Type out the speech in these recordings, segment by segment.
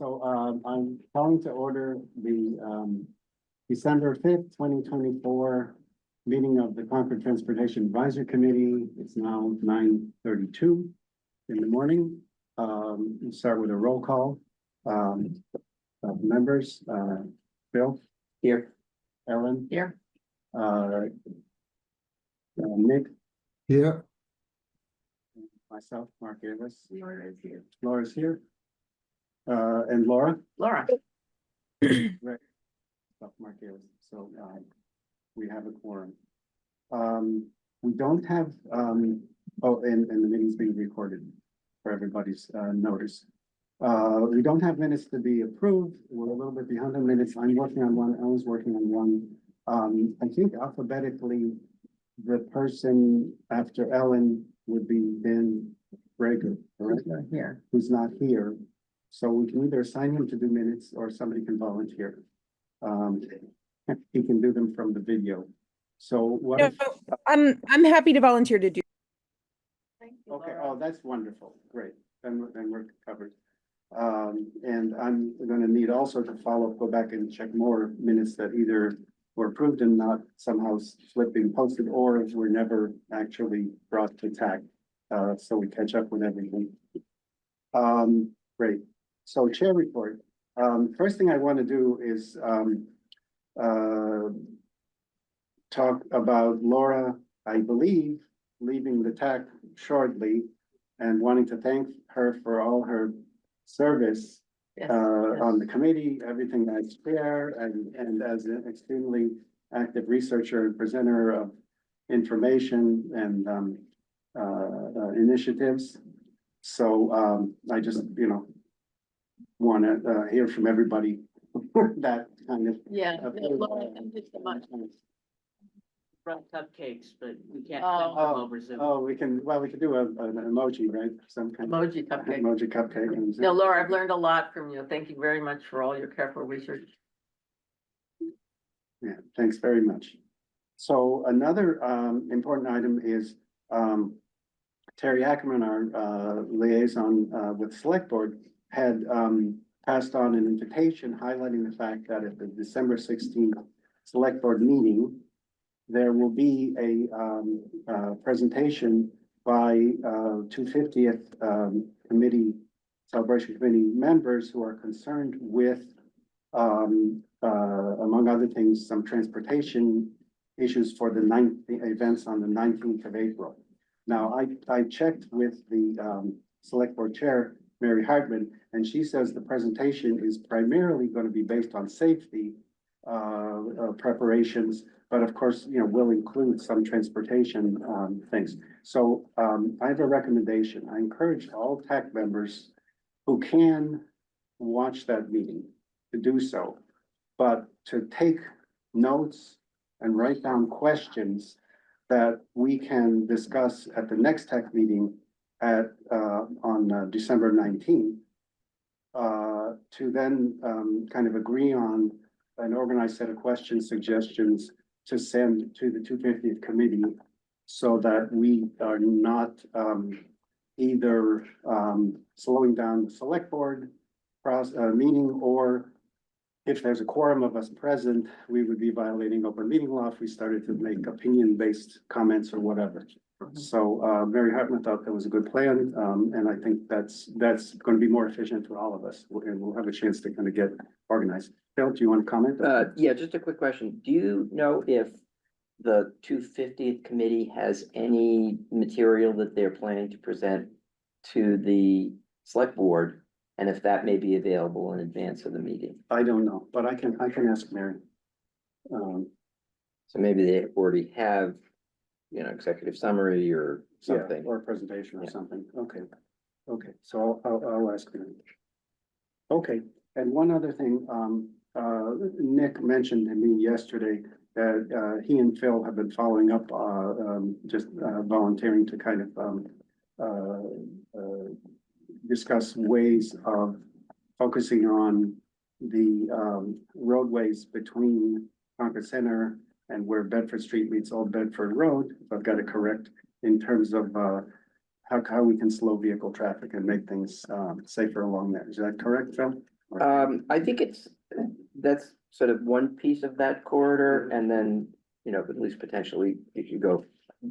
I'm calling to order the December 5th, 2024 meeting of the Concord Transportation Advisory Committee. It's now 9:32 in the morning. We'll start with a roll call. Of members, Bill? Here. Ellen? Here. Nick? Here. Myself, Mark Davis. Laura is here. Laura's here. And Laura? Laura. Right. Mark Davis. So, we have a quorum. We don't have, and the meeting's being recorded for everybody's, notice. We don't have minutes to be approved. We're a little bit behind on minutes. I'm working on one. Ellen's working on one. I think alphabetically, the person after Ellen would be Ben Brager, correct? Here. Who's not here. So we can either assign him to do minutes or somebody can volunteer. He can do them from the video. So what? No, if- I'm happy to volunteer to do. Thank you, Okay, Laura. oh, that's wonderful, great, then we're covered. And I'm gonna need also to go back and check more minutes that either were approved and not somehow slipping posted, or were never actually brought to TAC. So we catch up with everything. Great, so chair report. First thing I want to do is, talk about Laura, I believe, leaving the TAC shortly and wanting to thank her for all her service Yes, on the committee, everything I share, and as an extremely active researcher and presenter of information and initiatives. So I just, want to hear from everybody that kind of. Yeah. Laura, thank you so much. Brought cupcakes, but we can't Oh. send them over Zoom. Oh, we can do an emoji, right? Some kind of Emoji cupcake. emoji cupcake. and- No, Laura, I've learned a lot from you. Thank you very much for all your careful research. Yeah, thanks very much. So another important item is Terry Ackerman, our liaison with Select Board, had passed on an invitation highlighting the fact that at the December 16th Select Board meeting, there will be a presentation by 250th committee, celebration committee members who are concerned with among other things, some transportation issues for the events on the 19th of April. Now, I checked with the Select Board Chair, Mary Hartman, and she says the presentation is primarily going to be based on safety preparations, but of course, will include some transportation things. So I have a recommendation. I encourage all TAC members who can watch that meeting to do so, but to take notes and write down questions that we can discuss at the next TAC meeting on December 19th, to then kind of agree on an organized set of questions, suggestions to send to the 250th committee, so that we are not either slowing down the Select Board meeting, or if there's a quorum of us present, we would be violating open meeting law if we started to make opinion-based comments or whatever. So Mary Hartman thought that was a good plan, and I think that's going to be more efficient for all of us, and we'll have a chance to kind of get organized. Phil, do you want to comment? Yeah, just a quick question. Do you know if the 250th committee has any material that they're planning to present to the select board? And if that may be available in advance of the meeting? I don't know, but I can ask Mary. So maybe they already have, executive summary or something. Yeah, or a presentation or Yeah. something. Okay, so I'll ask Mary. Okay, and one other thing, Nick mentioned to me yesterday that he and Phil have been following up, just volunteering to kind of discuss ways of focusing on the roadways between Concord Center and where Bedford Street meets Old Bedford Road, if I've got it correct, in terms of how we can slow vehicle traffic and make things safer along there. Is that correct, Phil? I think that's sort of one piece of that corridor, and then, at least potentially you could go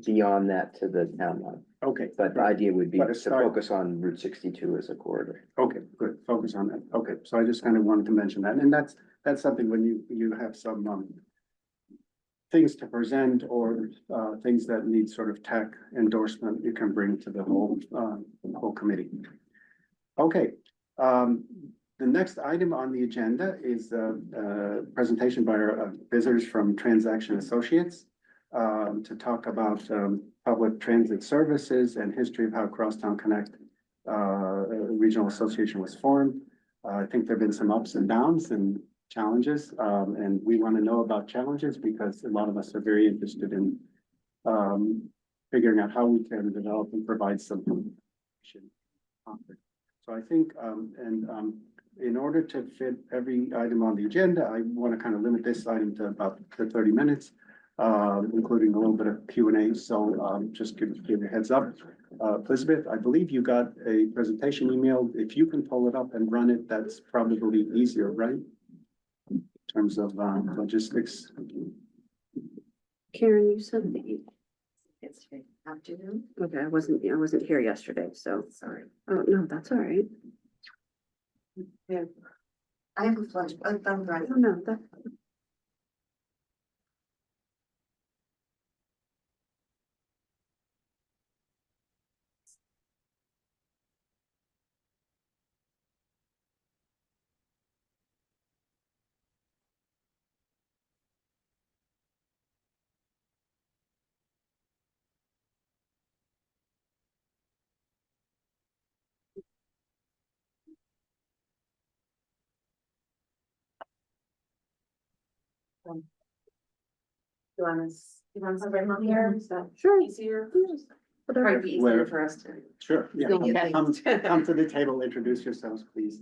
beyond that to the town line. Okay. But the idea would be But to a start- focus on Route 62 as a corridor. Okay, good, focus on that. Okay, so I just kind of wanted to mention that, and that's something when you have some, things to present or, things that need sort of tech endorsement, you can bring to the whole committee. Okay, the next item on the agenda is a presentation by our visitors from Transaction Associates, to talk about, public transit services and history of how Crosstown Connect Regional Association was formed. I think there've been some ups and downs and challenges, and we want to know about challenges because a lot of us are very interested in figuring out how we can develop and provide some information. So I think, in order to fit every item on the agenda, I want to kind of limit this item to about 30 minutes, including a little bit of Q&A. So just give you a heads up. Elizabeth, I believe you got a presentation emailed. If you can pull it up and run it, that's probably easier, right? In terms of logistics. Karen, you said that you. Yesterday afternoon? Okay, I wasn't here yesterday, so. Sorry. Oh, no, that's all right. Yeah. I have a flash, I'm right. Oh, no, that. You want somebody on here, is that Sure. easier? Whatever. Probably be Where- easier for us to. Sure, yeah. Okay. Come to the table, introduce yourselves, please.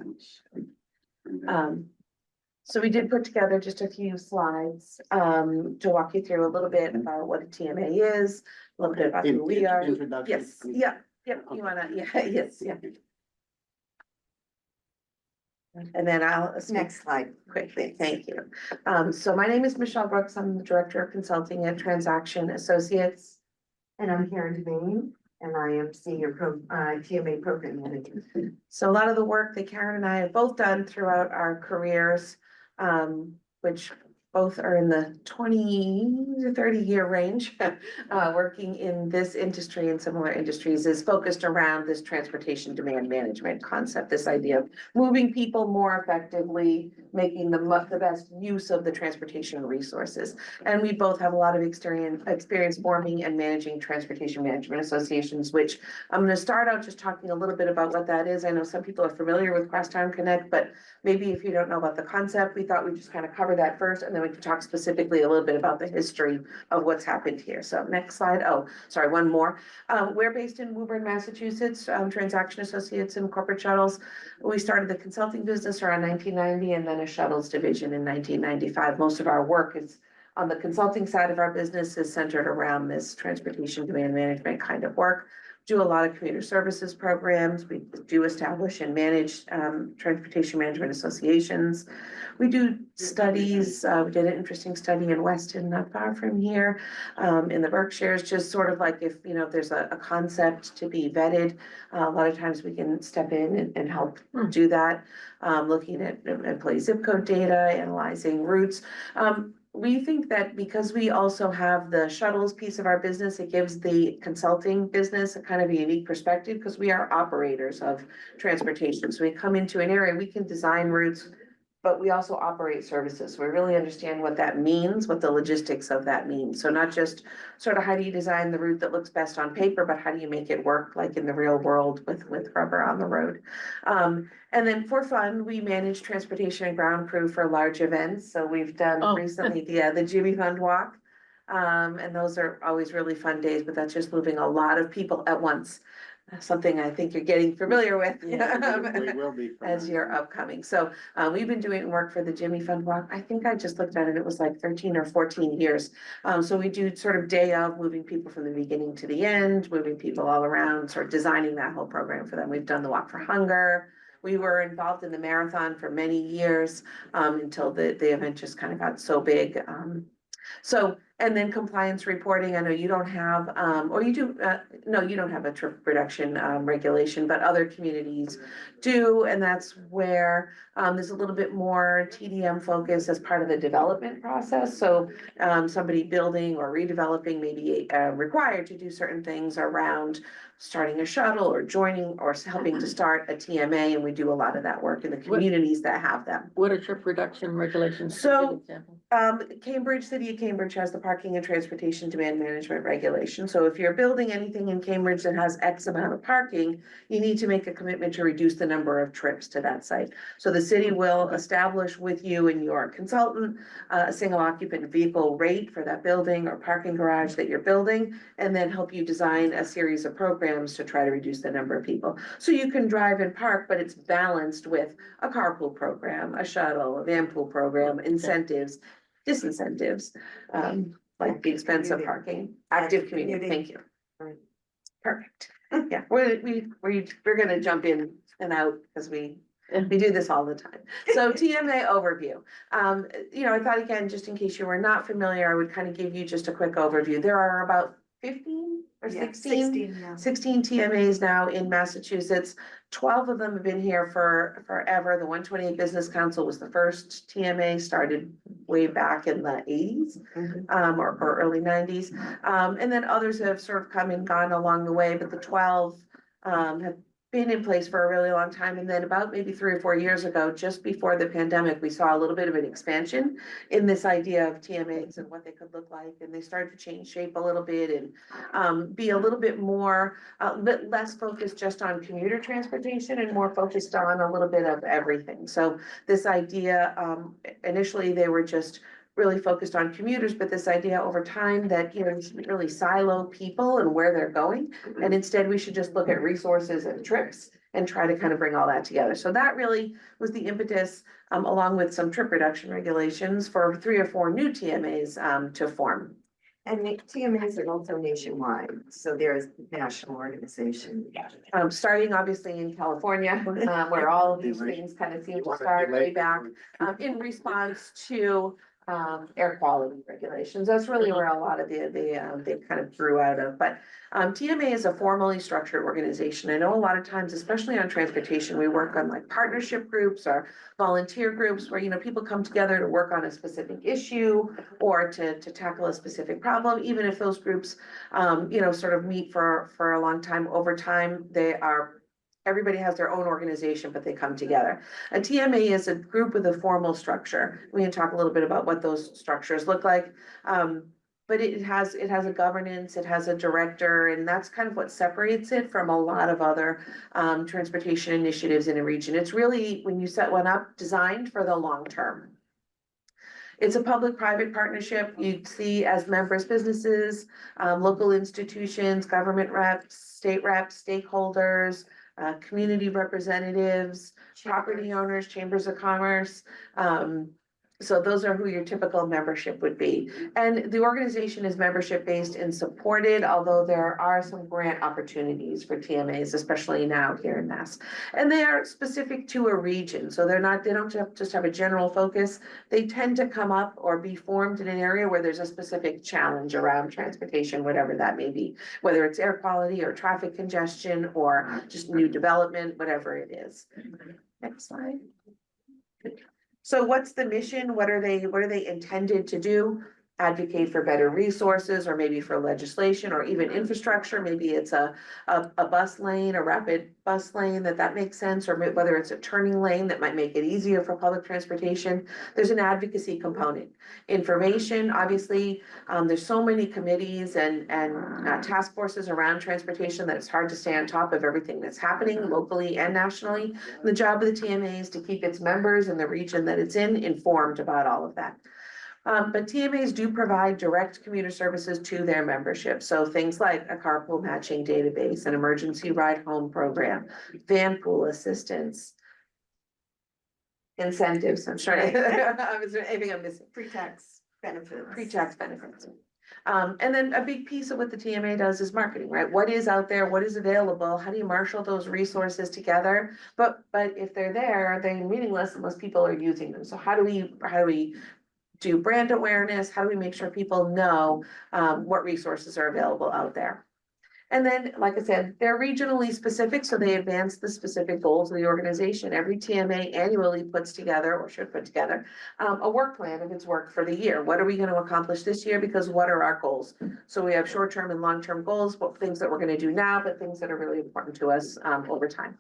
So we did put together just a few slides, to walk you through a little bit about what a TMA is, a little bit about who we are. Introduction. Yes, yeah, you wanna, yeah, yes, yeah. And then I'll. Next slide. Quickly, thank you. So my name is Michelle Brooks. I'm the Director of Consulting at Transaction Associates. And I'm Karen Devane, and I am Senior TMA Program Manager. So a lot of the work that Karen and I have both done throughout our careers, which both are in the 20 to 30-year range, working in this industry and similar industries, is focused around this transportation demand management concept, this idea of moving people more effectively, making the best use of the transportation resources. And we both have a lot of experience forming and managing transportation management associations, which I'm gonna start out just talking a little bit about what that is. I know some people are familiar with Crosstown Connect, but maybe if you don't know about the concept, we thought we'd just kind of cover that first, and then we could talk specifically a little bit about the history of what's happened here. So next slide. Oh, sorry, one more. We're based in Woburn, Massachusetts, Transaction Associates and Corporate Shuttles. We started the consulting business around 1990 and then a shuttles division in 1995. Most of our work is on the consulting side of our business is centered around this transportation demand management kind of work. Do a lot of commuter services programs. We do establish and manage transportation management associations. We do studies. We did an interesting study in Weston, not far from here, in the Berkshires, just sort of like if there's a concept to be vetted, a lot of times we can step in and help do that. Looking at employee zip code data, analyzing routes. We think that because we also have the shuttles piece of our business, it gives the consulting business a kind of a unique perspective because we are operators of transportation. So we come into an area, we can design routes, but we also operate services. So we really understand what that means, what the logistics of that means. So not just sort of how do you design the route that looks best on paper, but how do you make it work like in the real world with rubber on the road. And then for fun, we manage transportation and ground crew for large events. So we've done recently the Jimmy Fund Walk. And those are always really fun days, but that's just moving a lot of people at once. Something I think you're getting familiar with. We will be. As you're upcoming. So we've been doing work for the Jimmy Fund Walk. I think I just looked at it, it was like 13 or 14 years. So we do sort of day of moving people from the beginning to the end, moving people all around, sort of designing that whole program for them. We've done the Walk for Hunger. We were involved in the marathon for many years, until the event just kind of got so big. So, and then compliance reporting, I know you don't have, or you do, no, you don't have a trip reduction, regulation, but other communities do, and that's where, there's a little bit more TDM focus as part of the development process, so, somebody building or redeveloping may be, required to do certain things around starting a shuttle or joining or helping to start a TMA, and we do a lot of that work in the communities that have them. What are trip reduction regulations? Give So, an example. Cambridge, City of Cambridge has the parking and transportation demand management regulation. So if you're building anything in Cambridge that has X amount of parking, you need to make a commitment to reduce the number of trips to that site. So the city will establish with you and your consultant, a single occupant vehicle rate for that building or parking garage that you're building, and then help you design a series of programs to try to reduce the number of people. So you can drive and park, but it's balanced with a carpool program, a shuttle, a van pool program, incentives, disincentives, like the expense of parking, active community, thank you. Right. Perfect, yeah, we're gonna jump in and out because we do this all the time. So TMA overview. You know, I thought again, just in case you were not familiar, I would kind of give you just a quick overview. There are about 15 or 16 TMAs now in Massachusetts. 12 of them have been here for forever. The 128 Business Council was the first TMA, started way back in the 80s, or early 90s. And then others have sort of come and gone along the way, but the 12 have been in place for a really long time. And then about maybe 3 or 4 years ago, just before the pandemic, we saw a little bit of an expansion in this idea of TMAs and what they could look like. And they started to change shape a little bit and be a little bit more, a bit less focused just on commuter transportation and more focused on a little bit of everything. So this idea, initially they were just really focused on commuters, but this idea over time that, you know, we shouldn't really silo people and where they're going. And instead we should just look at resources and trips and try to kind of bring all that together. So that really was the impetus, along with some trip reduction regulations for 3 or 4 new TMAs, to form. And the TMAs are also nationwide, so there's national organization. Starting obviously in California, where all of these things kind of seem to start way back, in response to air quality regulations. That's really where a lot of they kind of grew out of. But TMA is a formally structured organization. I know a lot of times, especially on transportation, we work on like partnership groups or volunteer groups where, you know, people come together to work on a specific issue or to tackle a specific problem, even if those groups, you know, sort of meet for a long time. Over time, everybody has their own organization, but they come together. A TMA is a group with a formal structure. We can talk a little bit about what those structures look like. But it has a governance, it has a director, and that's kind of what separates it from a lot of other transportation initiatives in a region. It's really, when you set one up, designed for the long term. It's a public-private partnership. You see as members, businesses, local institutions, government reps, state reps, stakeholders, community representatives, property owners, chambers of commerce. So those are who your typical membership would be. And the organization is membership based and supported, although there are some grant opportunities for TMAs, especially now here in Mass. And they are specific to a region. So they don't just have a general focus. They tend to come up or be formed in an area where there's a specific challenge around transportation, whatever that may be, whether it's air quality or traffic congestion or just new development, whatever it is. Next slide. So what's the mission? What are they intended to do? Advocate for better resources, or maybe for legislation or even infrastructure. Maybe it's a bus lane, a rapid bus lane that makes sense, or whether it's a turning lane that might make it easier for public transportation. There's an advocacy component. Information, obviously, there's so many committees and task forces around transportation that it's hard to stay on top of everything that's happening locally and nationally. And the job of the TMA is to keep its members in the region that it's in informed about all of that. But TMAs do provide direct commuter services to their membership. So things like a carpool matching database, an emergency ride home program, van pool assistance, incentives. I'm sure. Is there anything I'm missing? Pre-tax benefits. Pre-tax benefits. And then a big piece of what the TMA does is marketing, right? What is out there? What is available? How do you marshal those resources together? But if they're there, they're meaningless unless people are using them. So how do we do brand awareness? How do we make sure people know what resources are available out there? And then, like I said, they're regionally specific, so they advance the specific goals of the organization. Every TMA annually puts together, or should put together, a work plan of its work for the year. What are we gonna accomplish this year? Because what are our goals? So we have short-term and long-term goals, but things that we're gonna do now, but things that are really important to us over time.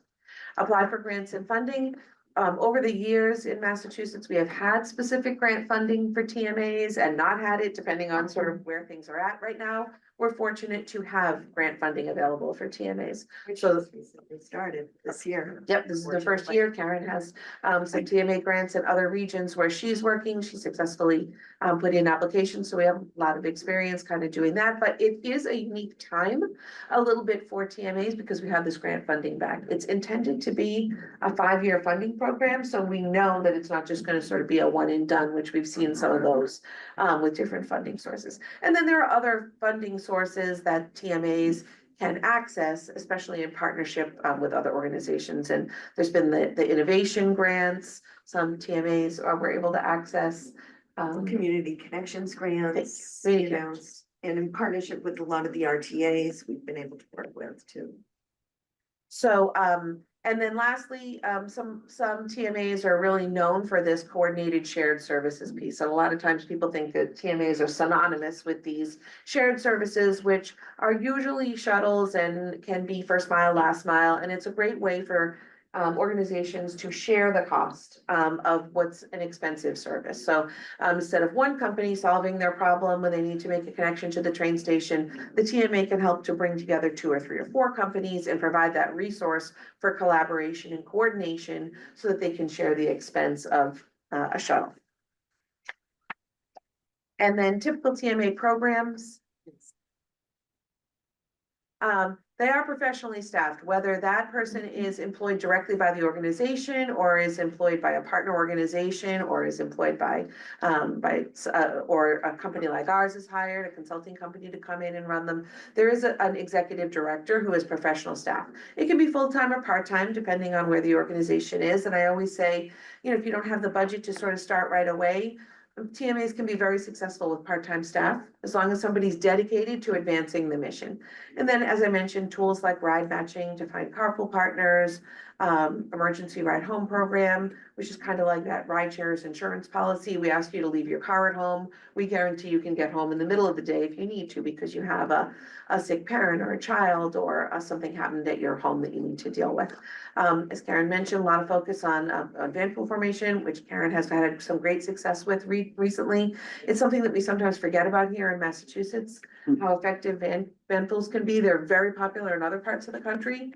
Apply for grants and funding. Over the years in Massachusetts, we have had specific grant funding for TMAs and not had it, depending on sort of where things are at right now. We're fortunate to have grant funding available for TMAs. Which So- was recently started this year. Yep, this is the first year. Karen has some TMA grants in other regions where she's working. She successfully put in applications, so we have a lot of experience kind of doing that. But it is a unique time a little bit for TMAs because we have this grant funding back. It's intended to be a 5-year funding program, so we know that it's not just gonna sort of be a one and done, which we've seen some of those with different funding sources. And then there are other funding sources that TMAs can access, especially in partnership with other organizations. And there's been the innovation grants, some TMAs were able to access. Community connections grants, Community you know, connections. and in partnership with a lot of the RTAs, we've been able to work with too. So, and then lastly, some TMAs are really known for this coordinated shared services piece. And a lot of times people think that TMAs are synonymous with these shared services, which are usually shuttles and can be first mile, last mile. And it's a great way for organizations to share the cost of what's an expensive service. So instead of one company solving their problem when they need to make a connection to the train station, the TMA can help to bring together 2 or 3 or 4 companies and provide that resource for collaboration and coordination so that they can share the expense of a shuttle. And then typical TMA programs. They are professionally staffed, whether that person is employed directly by the organization or is employed by a partner organization or is employed by or a company like ours is hired, a consulting company to come in and run them. There is an executive director who is professional staff. It can be full-time or part-time, depending on where the organization is. And I always say, you know, if you don't have the budget to sort of start right away, TMAs can be very successful with part-time staff, as long as somebody's dedicated to advancing the mission. And then, as I mentioned, tools like ride matching to find carpool partners, emergency ride home program, which is kind of like that rideshare's insurance policy. We ask you to leave your car at home. We guarantee you can get home in the middle of the day if you need to, because you have a sick parent or a child or something happened at your home that you need to deal with. As Karen mentioned, a lot of focus on van pool formation, which Karen has had some great success with recently. It's something that we sometimes forget about here in Massachusetts, how effective van pools can be. They're very popular in other parts of the country.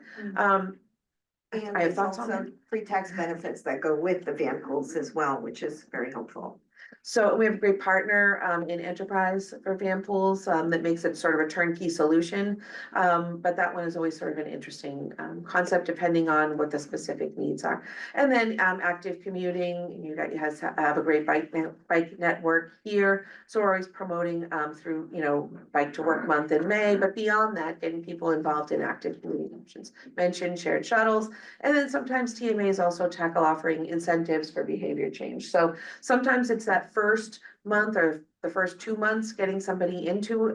And I have there's thoughts on also that. free tax benefits that go with the van pools as well, which is very helpful. So we have a great partner in Enterprise for van pools that makes it sort of a turnkey solution. But that one is always sort of an interesting concept depending on what the specific needs are. And then active commuting, you guys have a great bike network here. So we're always promoting through, you know, Bike to Work Month in May, but beyond that, getting people involved in active commuting options. Mentioned shared shuttles. And then sometimes TMAs also tackle offering incentives for behavior change. So sometimes it's that first month or the first 2 months, getting somebody into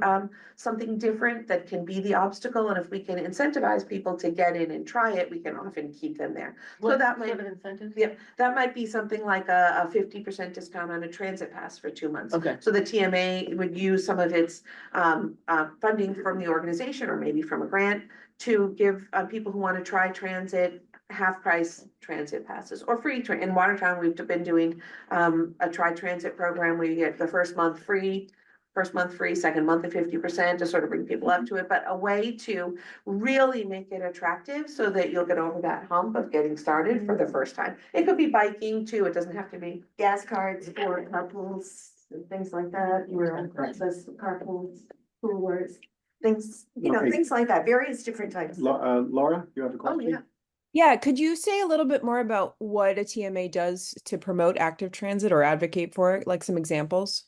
something different that can be the obstacle. And if we can incentivize people to get in and try it, we can often keep them there. So that might, Sort of incentives? yep, that might be something like a 50% discount on a transit pass for 2 months. Okay. So the TMA would use some of its funding from the organization or maybe from a grant to give people who want to try transit half price transit passes or free. In Watertown, we've been doing a try transit program where you get the first month free, second month at 50% to sort of bring people up to it, but a way to really make it attractive so that you'll get over that hump of getting started for the first time. It could be biking too. It doesn't have to be. Gas cards for carpools and things like that, where access carpools, coolers, things, you know, Okay. things like that, various different types. Laura, you have a Oh, question? yeah. Yeah, could you say a little bit more about what a TMA does to promote active transit or advocate for it, like some examples?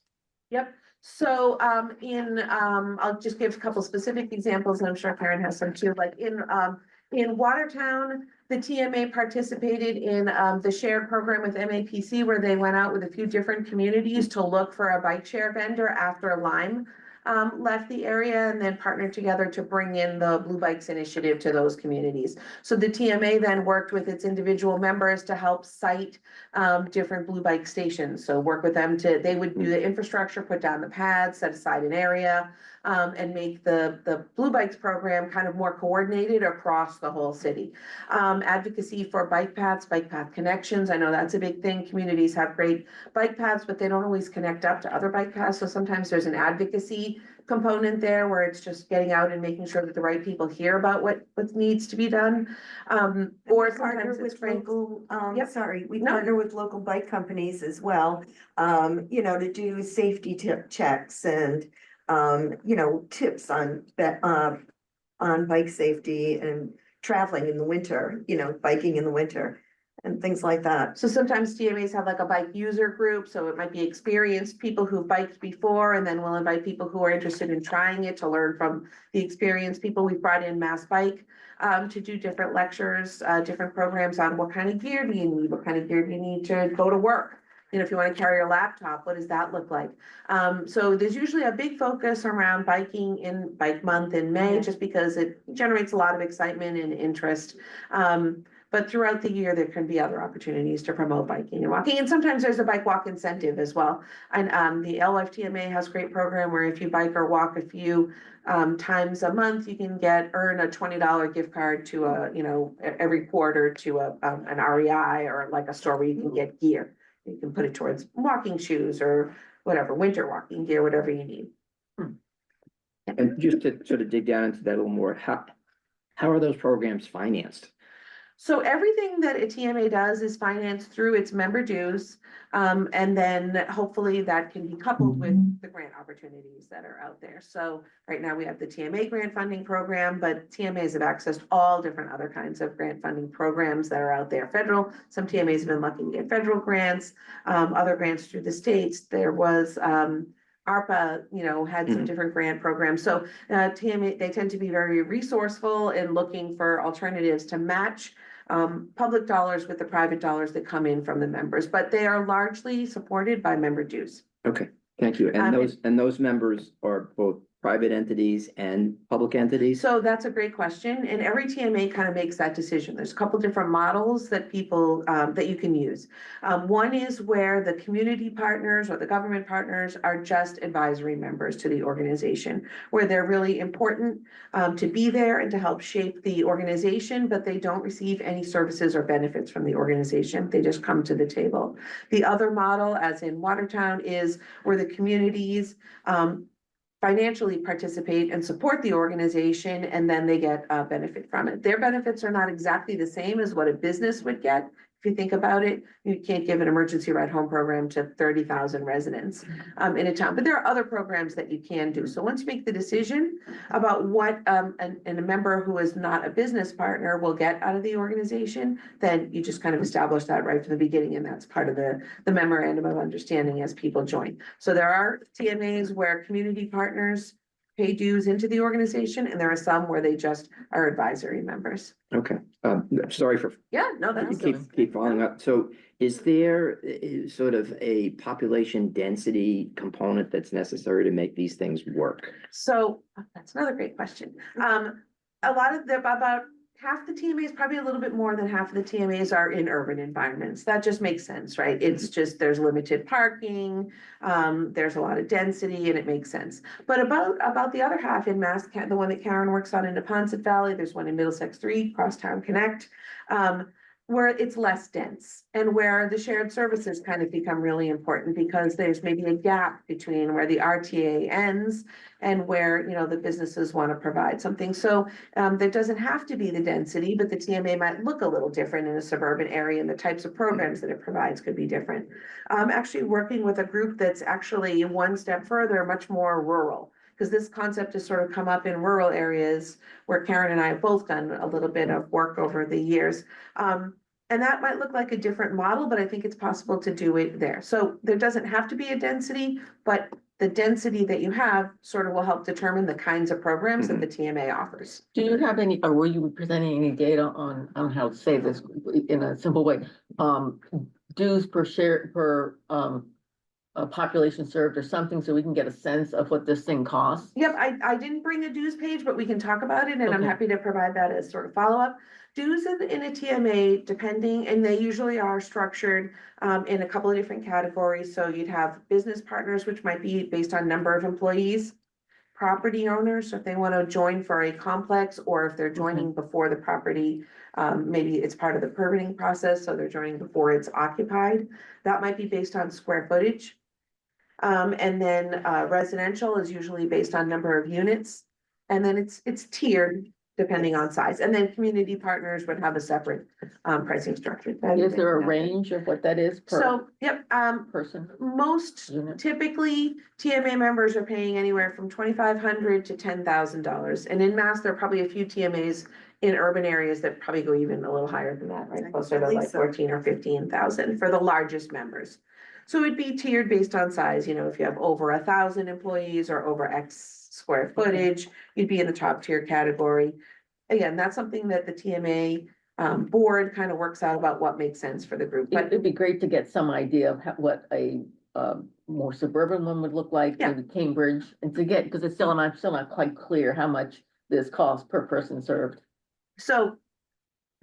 Yep. So, I'll just give a couple specific examples, and I'm sure Karen has some too, like in Watertown, the TMA participated in, the shared program with MAPC, where they went out with a few different communities to look for a bike share vendor after Lyme left the area, and then partnered together to bring in the Blue Bikes initiative to those communities. So the TMA then worked with its individual members to help site different Blue Bike stations. So work with them they would do the infrastructure, put down the pads, set aside an area, and make the Blue Bikes program kind of more coordinated across the whole city. Advocacy for bike paths, bike path connections. I know that's a big thing. Communities have great bike paths, but they don't always connect up to other bike paths. So sometimes there's an advocacy component there where it's just getting out and making sure that the right people hear about what needs to be done. Or We partner sometimes it's with local, Yep. sorry, we No. partner with local bike companies as well. You know, to do safety checks and, you know, tips on bike safety and traveling in the winter, you know, biking in the winter and things like that. So sometimes TMAs have like a bike user group, so it might be experienced people who've biked before, and then we'll invite people who are interested in trying it to learn from the experienced people. We've brought in Mass Bike to do different lectures, different programs on what kind of gear do you need, what kind of gear do you need to go to work. You know, if you want to carry your laptop, what does that look like? So there's usually a big focus around biking in Bike Month in May, just because it generates a lot of excitement and interest. But throughout the year, there can be other opportunities to promote biking and walking. And sometimes there's a bike walk incentive as well. And the LFTMA has a great program where if you bike or walk a few times a month, you can earn a $20 gift card to every quarter to an REI or like a store where you can get gear. You can put it towards walking shoes or whatever, winter walking gear, whatever you need. And just to sort of dig down into that a little more, how are those programs financed? So everything that a TMA does is financed through its member dues. And then hopefully that can be coupled with the grant opportunities that are out there. So right now we have the TMA grant funding program, but TMAs have accessed all different other kinds of grant funding programs that are out there. Federal, some TMAs have been lucky to get federal grants, other grants through the states. There was ARPA, had some different grant programs. So TMA, they tend to be very resourceful in looking for alternatives to match public dollars with the private dollars that come in from the members, but they are largely supported by member dues. Okay, thank you. And those members are both private entities and public entities? So that's a great question, and every TMA kind of makes that decision. There's a couple different models that people that you can use. One is where the community partners or the government partners are just advisory members to the organization, where they're really important to be there and to help shape the organization, but they don't receive any services or benefits from the organization. They just come to the table. The other model, as in Watertown, is where the communities financially participate and support the organization, and then they get a benefit from it. Their benefits are not exactly the same as what a business would get. If you think about it, you can't give an emergency ride home program to 30,000 residents in a town, but there are other programs that you can do. So once you make the decision about what and a member who is not a business partner will get out of the organization, then you just kind of establish that right from the beginning, and that's part of the memorandum of understanding as people join. So there are TMAs where community partners pay dues into the organization, and there are some where they just are advisory members. Okay, sorry for Yeah, no, that's keep following up. So is there sort of a population density component that's necessary to make these things work? So that's another great question. A lot of about half the TMAs, probably a little bit more than half of the TMAs are in urban environments. That just makes sense, right? It's just, there's limited parking, there's a lot of density, and it makes sense. But about the other half in the one that Karen works on in Neponset Valley, there's one in Middlesex 3, Crosstown Connect, where it's less dense and where the shared services kind of become really important, because there's maybe a gap between where the RTA ends and where, the businesses want to provide something. So there doesn't have to be the density, but the TMA might look a little different in a suburban area, and the types of programs that it provides could be different. Actually working with a group that's actually one step further, much more rural, because this concept has sort of come up in rural areas where Karen and I have both done a little bit of work over the years. And that might look like a different model, but I think it's possible to do it there. So there doesn't have to be a density, but the density that you have sort of will help determine the kinds of programs that the TMA offers. Do you have any, or were you presenting any data on how to say this in a simple way? Dues per share, per, population served or something, so we can get a sense of what this thing costs? Yep, I didn't bring a dues page, but we can talk about it, and I'm Okay. happy to provide that as sort of follow-up. Dues in a TMA, depending, and they usually are structured in a couple of different categories. So you'd have business partners, which might be based on number of employees. Property owners, so if they want to join for a complex, or if they're joining before the property, maybe it's part of the permitting process, so they're joining before it's occupied. That might be based on square footage. And then residential is usually based on number of units. And then it's tiered depending on size. And then community partners would have a separate pricing structure. Is there a range of what that is per So, yep, person? most Unit? typically TMA members are paying anywhere from $2,500 to $10,000. And in Mass, there are probably a few TMAs in urban areas that probably go even a little higher than that, right? Closer to like 14 or 15,000 for the largest members. So it'd be tiered based on size, you know, if you have over 1,000 employees or over X square footage, you'd be in the top tier category. Again, that's something that the TMA board kind of works out about what makes sense for the group, but It'd be great to get some idea of what a more suburban one would look like, Yeah. maybe Cambridge, and to get, because I'm still not quite clear how much this costs per person served. so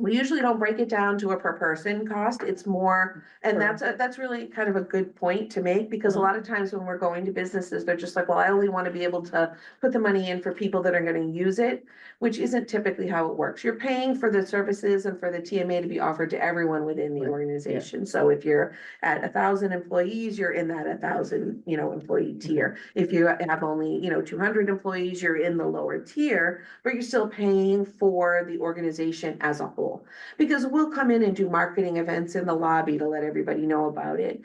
we usually don't break it down to a per person cost. It's more, and that's really kind of a good point to make, because a lot of times when we're going to businesses, they're just like, well, I only want to be able to put the money in for people that are going to use it, which isn't typically how it works. You're paying for the services and for the TMA to be offered to everyone within the Right. organization. So if you're at 1,000 employees, you're in that 1,000, employee tier. If you have only, 200 employees, you're in the lower tier, but you're still paying for the organization as a whole. Because we'll come in and do marketing events in the lobby to let everybody know about it.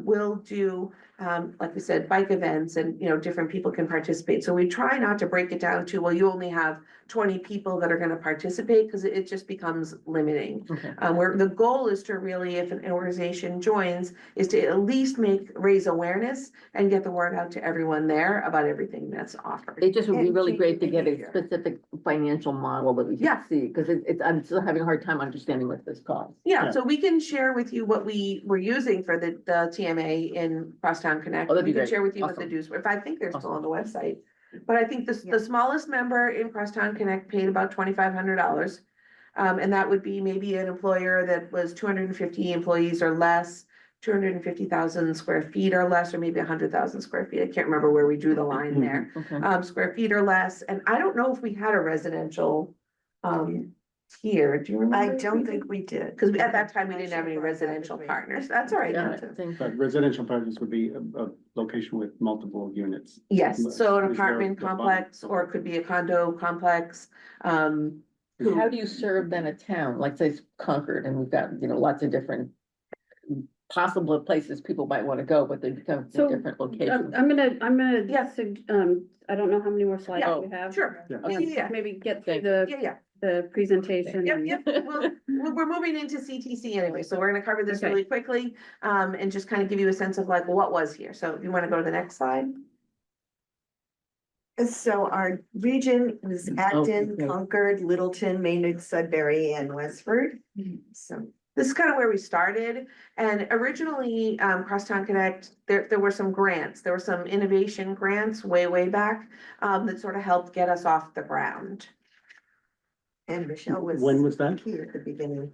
We'll do, like we said, bike events, and, different people can participate. So we try not to break it down to, well, you only have 20 people that are going to participate, because it just becomes limiting. Okay. Where the goal is to really, if an organization joins, is to at least raise awareness and get the word out to everyone there about everything that's offered. It just would be And really change great to your get a behavior. specific financial model that we Yeah. can see, because I'm still having a hard time understanding what this costs. Yeah, Yeah. so we can share with you what we were using for the TMA in Crosstown Connect. Oh, that'd be We can great. share with you what the Awesome. dues were. If I think they're still Awesome. on the website. But I think Yeah. the smallest member in Crosstown Connect paid about $2,500. And that would be maybe an employer that was 250 employees or less, 250,000 square feet or less, or maybe 100,000 square feet. I can't remember where we drew the line there. Okay. Square feet or less. And I don't know if we had a residential here. Do you remember? I don't think we did. Because at that time, we didn't have any residential partners. That's all right. Yeah, I think- But residential partners would be a location with multiple units. Yes, so an Is there apartment a bond? complex, or it could be a condo complex. How do you serve then a town, like say Concord, and we've got, lots of different possible places people might want to go, but they become So, different locations. I'm gonna, Yeah. I don't know how many more slides Yeah, we have. Sure. Yeah. Yeah, yeah, Maybe get Okay. through yeah. the presentation. Yep, and- yep. We're moving into CTC anyway, so we're gonna cover this Okay. really quickly, and just kind of give you a sense of like what was here. So if you want to go to the next slide. So our region was Acton, Okay. Concord, Littleton, Maynard, Sudbury, and Westford. So This is kind of where we started, and originally, Crosstown Connect, there were some grants, there were some innovation grants way back, that sort of helped get us off the ground. And Michelle was. When was that? Here at the beginning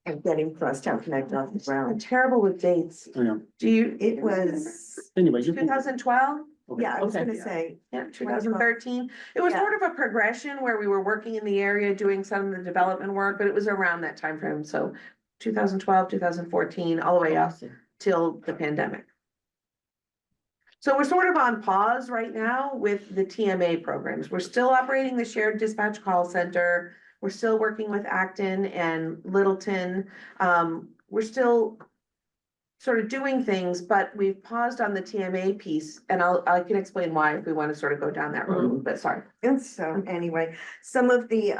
of getting Crosstown Connect off the I'm ground. terrible with dates. Oh, yeah. Do you? It was, Anyway, you can. 2012? yeah, I was Okay. gonna say, Yeah, 2013. It was Yeah. sort of a progression where we were working in the area, doing some of the development work, but it was around that time frame. So 2012, 2014, all the way up till the pandemic. So we're sort of on pause right now with the TMA programs. We're still operating the shared dispatch call center. We're still working with Acton and Littleton. We're still sort of doing things, but we've paused on the TMA piece, and I can explain why if we want to sort of go down that road a little bit. Sorry. and so anyway, some of the,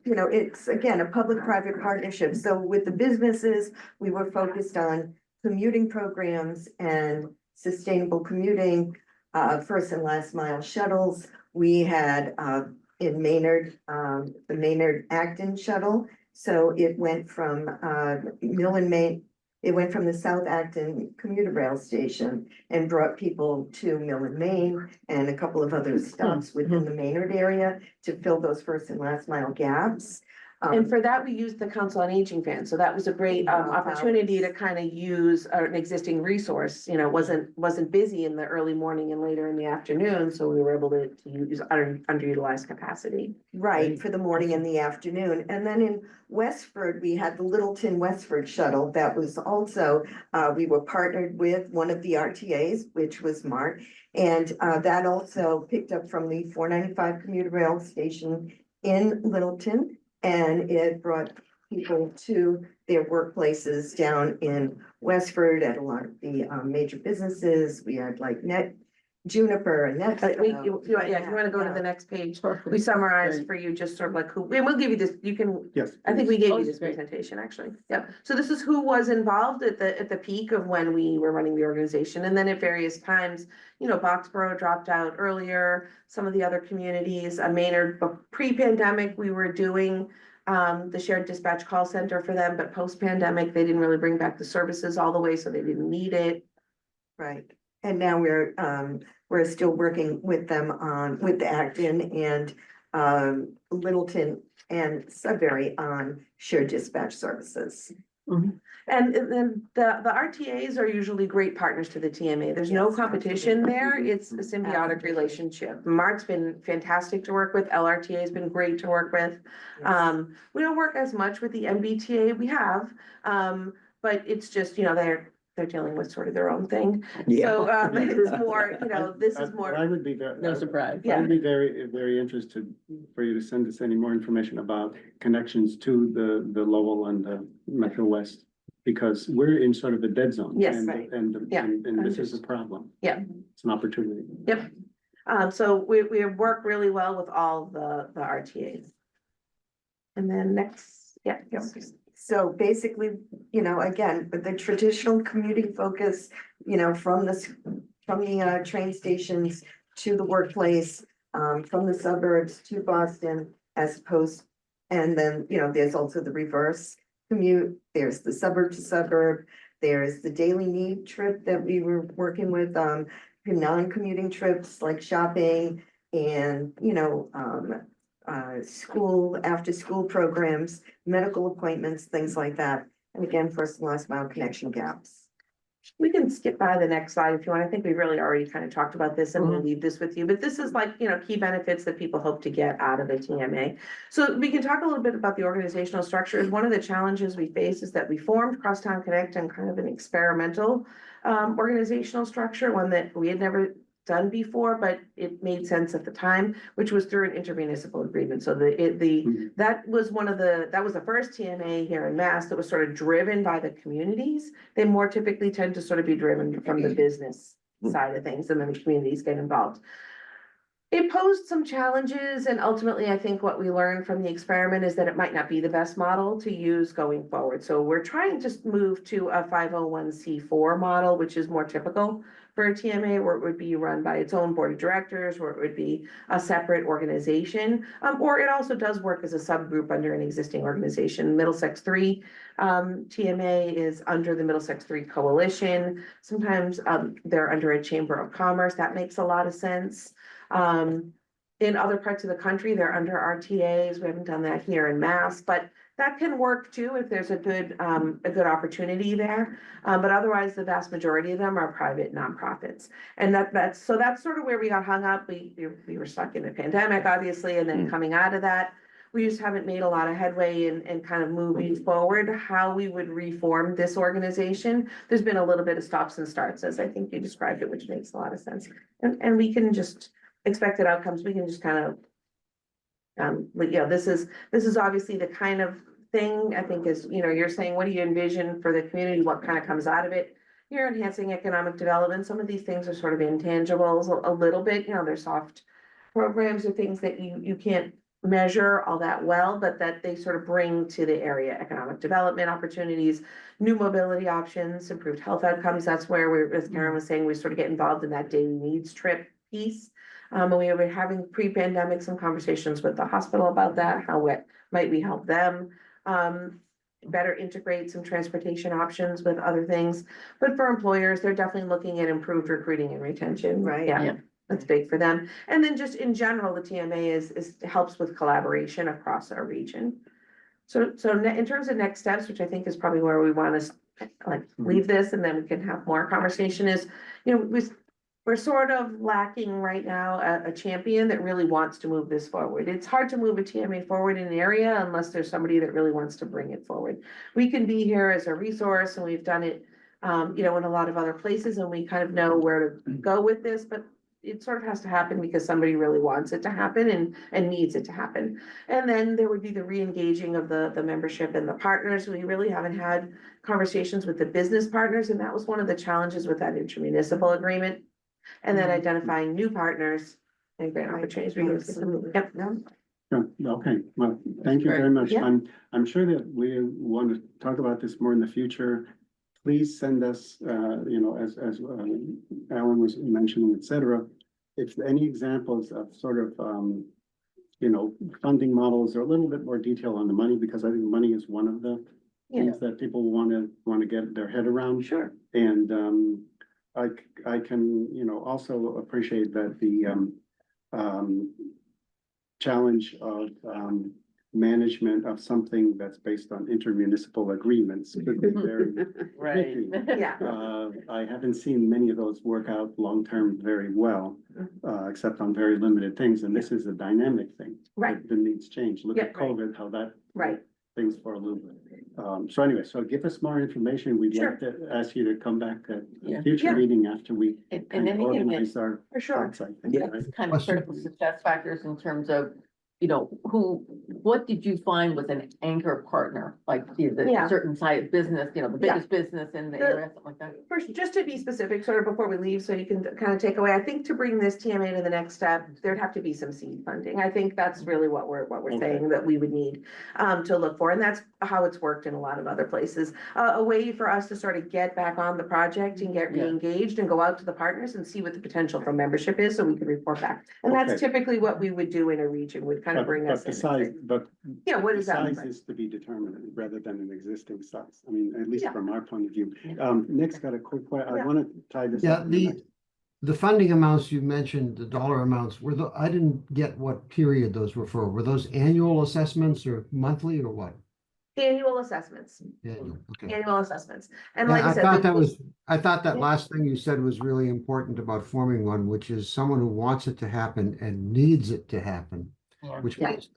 it's again, a public-private partnership. So with the businesses, we were focused on commuting programs and sustainable commuting. first and last mile shuttles. We had, in Maynard, the Maynard Acton shuttle. So it went from, Mill and Main, it went from the South Acton commuter rail station and brought people to Mill and Main and a couple of other stops within the Maynard area to fill those first and last mile gaps. And for that, we used the Council on Aging Fan, so that was a great opportunity to kind of use an existing resource, you know, wasn't busy in the early morning and later in the afternoon, so we were able to use underutilized capacity. Right, for the morning and the afternoon. And then in Westford, we had the Littleton Westford shuttle that was also, we were partnered with one of the RTAs, which was MART. And that also picked up from the 495 commuter rail station in Littleton. And it brought people to their workplaces down in Westford at a lot of the major businesses. We had like Juniper and Net. If you wanna go to the next page, we summarized for you just sort of like who, and we'll give you this, you can, Yes. I think we gave Oh, you this this is great. presentation, actually. Yep. So this is who was involved at the peak of when we were running the organization. And then at various times, you know, Boxborough dropped out earlier, some of the other communities, Maynard, but pre-pandemic, we were doing the shared dispatch call center for them, but post-pandemic, they didn't really bring back the services all the way, so they didn't need it. Right, and now we're still working with them on, with the Acton and Littleton and Sudbury on shared dispatch services. And then the RTAs are usually great partners to the TMA. There's no Yes, competition there. absolutely. It's a symbiotic Absolutely. relationship. MART's been fantastic to work with. LRTA has been great to work with. We don't work as much with the MBTA. We have, but it's just, you know, they're dealing with sort of their own thing. So, it's more, you know, this is I more, would be very. No surprise. I would be very, very interested for you to send us any more information about connections to the Lowell and the Metro West. Because we're in sort of a dead zone. Yes, and- right. And, Yeah, and this is a problem. Yeah. It's an opportunity. yep. So we work really well with all the RTAs. And then next, yeah. So basically, you know, again, but the traditional commuting focus, you know, from the train stations to the workplace, from the suburbs to Boston as opposed, and then, you know, there's also the reverse commute, there's the suburb to suburb, there's the daily need trip that we were working with, non-commuting trips like shopping and, you know, school, after school programs, medical appointments, things like that. And again, first and last mile connection gaps. We can skip by the next slide if you want. I think we really already kind of talked about this and we'll leave this with you, but this is like, you know, key benefits that people hope to get out of a TMA. So we can talk a little bit about the organizational structure. One of the challenges we face is that we formed Crosstown Connect and kind of an experimental organizational structure, one that we had never done before, but it made sense at the time, which was through an intermunicipal agreement. So that was the first TMA here in Mass that was sort of driven by the communities. They more typically tend to sort of be driven from the business side of things, and then the communities get involved. It posed some challenges, and ultimately, I think what we learned from the experiment is that it might not be the best model to use going forward. So we're trying to move to a 501c4 model, which is more typical for a TMA, where it would be run by its own board of directors, where it would be a separate organization, or it also does work as a subgroup under an existing organization. Middlesex 3 TMA is under the Middlesex 3 Coalition. Sometimes they're under a Chamber of Commerce. That makes a lot of sense. In other parts of the country, they're under RTAs. We haven't done that here in Mass, but that can work too if there's a good opportunity there. But otherwise, the vast majority of them are private nonprofits. And that's sort of where we got hung up. We were stuck in the pandemic, obviously, and then coming out of that, we just haven't made a lot of headway in kind of moving forward how we would reform this organization. There's been a little bit of stops and starts, as I think you described it, which makes a lot of sense. And we can just expected outcomes, we can just kind of this is obviously the kind of thing I think is, you know, you're saying, what do you envision for the community? What kind of comes out of it? You're enhancing economic development. Some of these things are sort of intangibles a little bit, you know, they're soft programs or things that you can't measure all that well, but that they sort of bring to the area economic development opportunities, new mobility options, improved health outcomes. That's where we, as Karen was saying, we sort of get involved in that daily needs trip piece. And we have been having pre-pandemic some conversations with the hospital about that, how it might we help them better integrate some transportation options with other things. But for employers, they're definitely looking at improved recruiting and retention. Right. Yeah, Yeah. that's big for them. And then just in general, the TMA is helps with collaboration across our region. So in terms of next steps, which I think is probably where we want to like leave this, and then we can have more conversation is, you know, we're sort of lacking right now a champion that really wants to move this forward. It's hard to move a TMA forward in an area unless there's somebody that really wants to bring it forward. We can be here as a resource, and we've done it, you know, in a lot of other places, and we kind of know where to go with this, but it sort of has to happen because somebody really wants it to happen and needs it to happen. And then there would be the re-engaging of the membership and the partners. We really haven't had conversations with the business partners, and that was one of the challenges with that intermunicipal agreement. And then identifying new partners and grant opportunities. Absolutely. Yep. No, Okay, well, thank you very much. Yeah. I'm sure that we want to talk about this more in the future. Please send us, you know, as Alan was mentioning, et cetera, if any examples of sort of, you know, funding models or a little bit more detail on the money, because I think money is one of the things that people want to get their head around. Sure. And I can, you know, also appreciate that the challenge of management of something that's based on intermunicipal agreements could be very Right. tricky. Yeah. I haven't seen many of those work out long-term very well, except on very limited things, and this is a dynamic thing. Right. The needs change. Look at Yeah, right. COVID, how that Right. things for a loop. So anyway, so give us more information. We'd like to ask you to come back at Yeah. a future Yeah. meeting after we And kind of anything that organize our For sure. thoughts, I think, Yeah. right? kind of critical success factors in terms of, you know, what did you find was an anchor partner? Like the Yeah. certain side business, you know, the Yeah. biggest business in the The- area, something like that. First, just to be specific, sort of before we leave, so you can kind of take away, I think to bring this TMA to the next step, there'd have to be some seed funding. I think that's really what we're Okay. saying that we would need to look for, and that's how it's worked in a lot of other places. A way for us to sort of get back on the project and get Yeah. re-engaged and go out to the partners and see what the potential for membership is, so we can report back. And that's Okay. typically what we would do in a region, would kind of bring us But the in. size, but Yeah, what the does that look size like? is to be determined rather than an existing size. I mean, at least Yeah. from our point of view. Yeah. Nick's got a quick question. I Yeah. want to tie this Yeah, up. in the next- the funding amounts you mentioned, the dollar amounts, I didn't get what period those were for. Were those annual assessments or monthly or what? Annual assessments, Annual, okay. annual assessments. And Yeah, like I I said. thought the- I thought that Yeah. last thing you said was really important about forming one, which is someone who wants it to happen and needs it to happen. Yeah. Which Yeah. means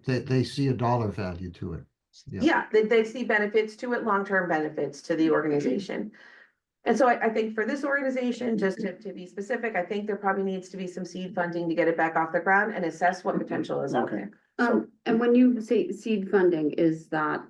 they see a dollar value to it. Yeah, they see benefits to it, long-term benefits to the organization. And so I think for this organization, just to be specific, I think there probably needs to be some seed funding to get it back off the ground and assess what potential is out Okay. there. So, And when you say seed funding, is that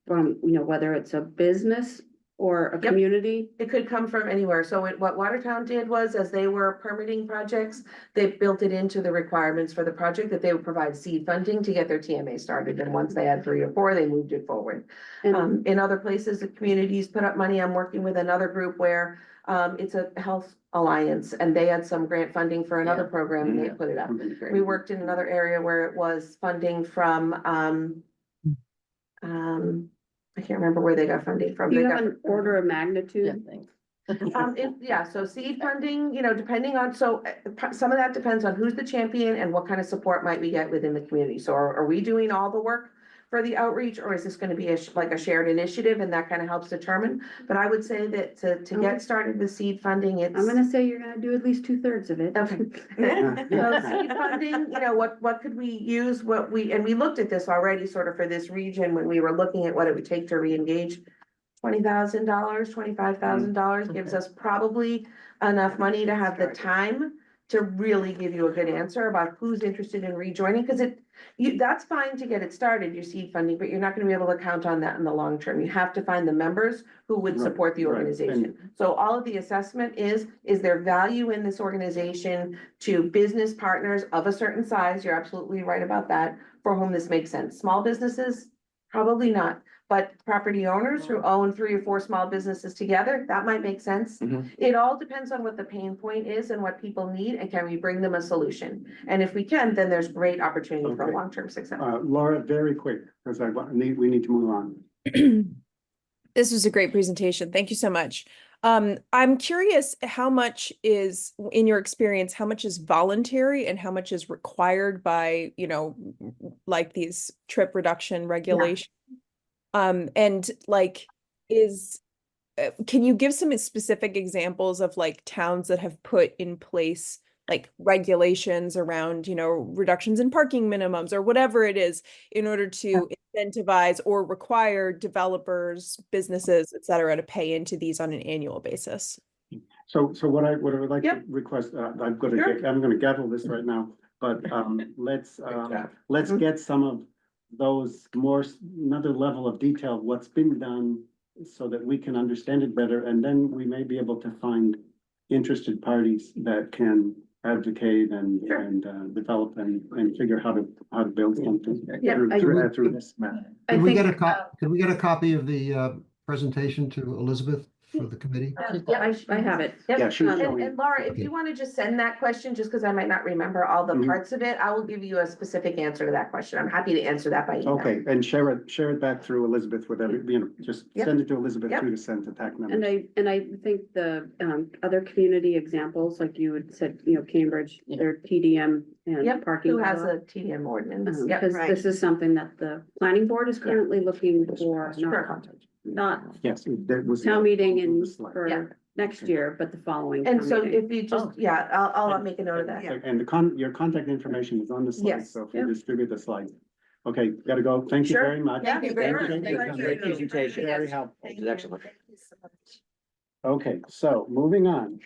from, you know, whether it's a business or a Yep. community? It could come from anywhere. So what Watertown did was, as they were permitting projects, they built it into the requirements for the project that they would provide seed funding to get their TMA started. And once they had 3 or 4, they moved it forward. And In other places, the communities put up money. I'm working with another group where it's a health alliance, and they had some grant funding for another Yeah. program and they Yeah. put it up. okay, great. We worked in another area where it was funding from I can't remember where they got funding from. do They you got- have an order of Yeah, magnitude? thanks. Yeah, so seed funding, you know, depending on, some of that depends on who's the champion and what kind of support might we get within the community. So are we doing all the work for the outreach, or is this gonna be like a shared initiative, and that kind of helps determine? But I would say that to get started with seed funding, it's. I'm gonna say you're gonna do at least 2/3 of it. Okay. So seed funding, you know, what could we use, and we looked at this already sort of for this region when we were looking at what it would take to re-engage. $20,000, $25,000 gives us probably enough money to have the time to really give you a good answer about who's interested in rejoining, because that's fine to get it started, your seed funding, but you're not gonna be able to count on that in the long term. You have to find the members who would Right, support the right, organization. So all of the assessment is there value in this organization to business partners of a certain size? You're absolutely right about that, for whom this makes sense. Small businesses, probably not. But property owners who own 3 or 4 small businesses together, that might make sense. Mhm. It all depends on what the pain point is and what people need, and can we bring them a solution? And if we can, then there's great opportunity for Okay. long-term success. Laura, very quick, because we need to move on. This was a great presentation. Thank you so much. I'm curious how much is, in your experience, how much is voluntary and how much is required by, like these trip reduction regulations? And like, can you give some specific examples of like towns that have put in place like regulations around, reductions in parking minimums or whatever it is in order to incentivize or require developers, businesses, et cetera, to pay into these on an annual basis? So what I would like to Yep. request, I'm Sure. gonna gavel this right now, but let's get some of those another level of detail, what's been done, so that we can understand it better, and then we may be able to find interested parties that can advocate and Sure. develop and figure how to build something Yeah, through this map. Could we get could we get a copy of the presentation to Elizabeth for the committee? Yeah, I have it. Yep. Yeah, she's showing. And Laura, if you want to just send that question, just because I might not remember all the Mhm. parts of it, I will give you a specific answer to that question. I'm happy to answer that by email. Okay, and share it back through Elizabeth with just Yep. send it to Elizabeth Yep. too, to send to TAC members. And I think the other community examples, like you had said, Cambridge, their TDM and Yep, parking. who has law. a TDM ordinance? Yep. Because right. this is something that the planning board is currently looking for, Sure. not Yes, that was. town meeting on the and slide. for Yeah. next Okay. year, but the following. And town so meeting. if you just, yeah, I'll make a note of that. Yeah. And your contact information is on the slide, Yes. so if you Yeah. distribute the slides. Okay, gotta go. Thank you Sure. very much. Thank you very much. Thank you. Great presentation. Very helpful. It was excellent. Okay, so moving on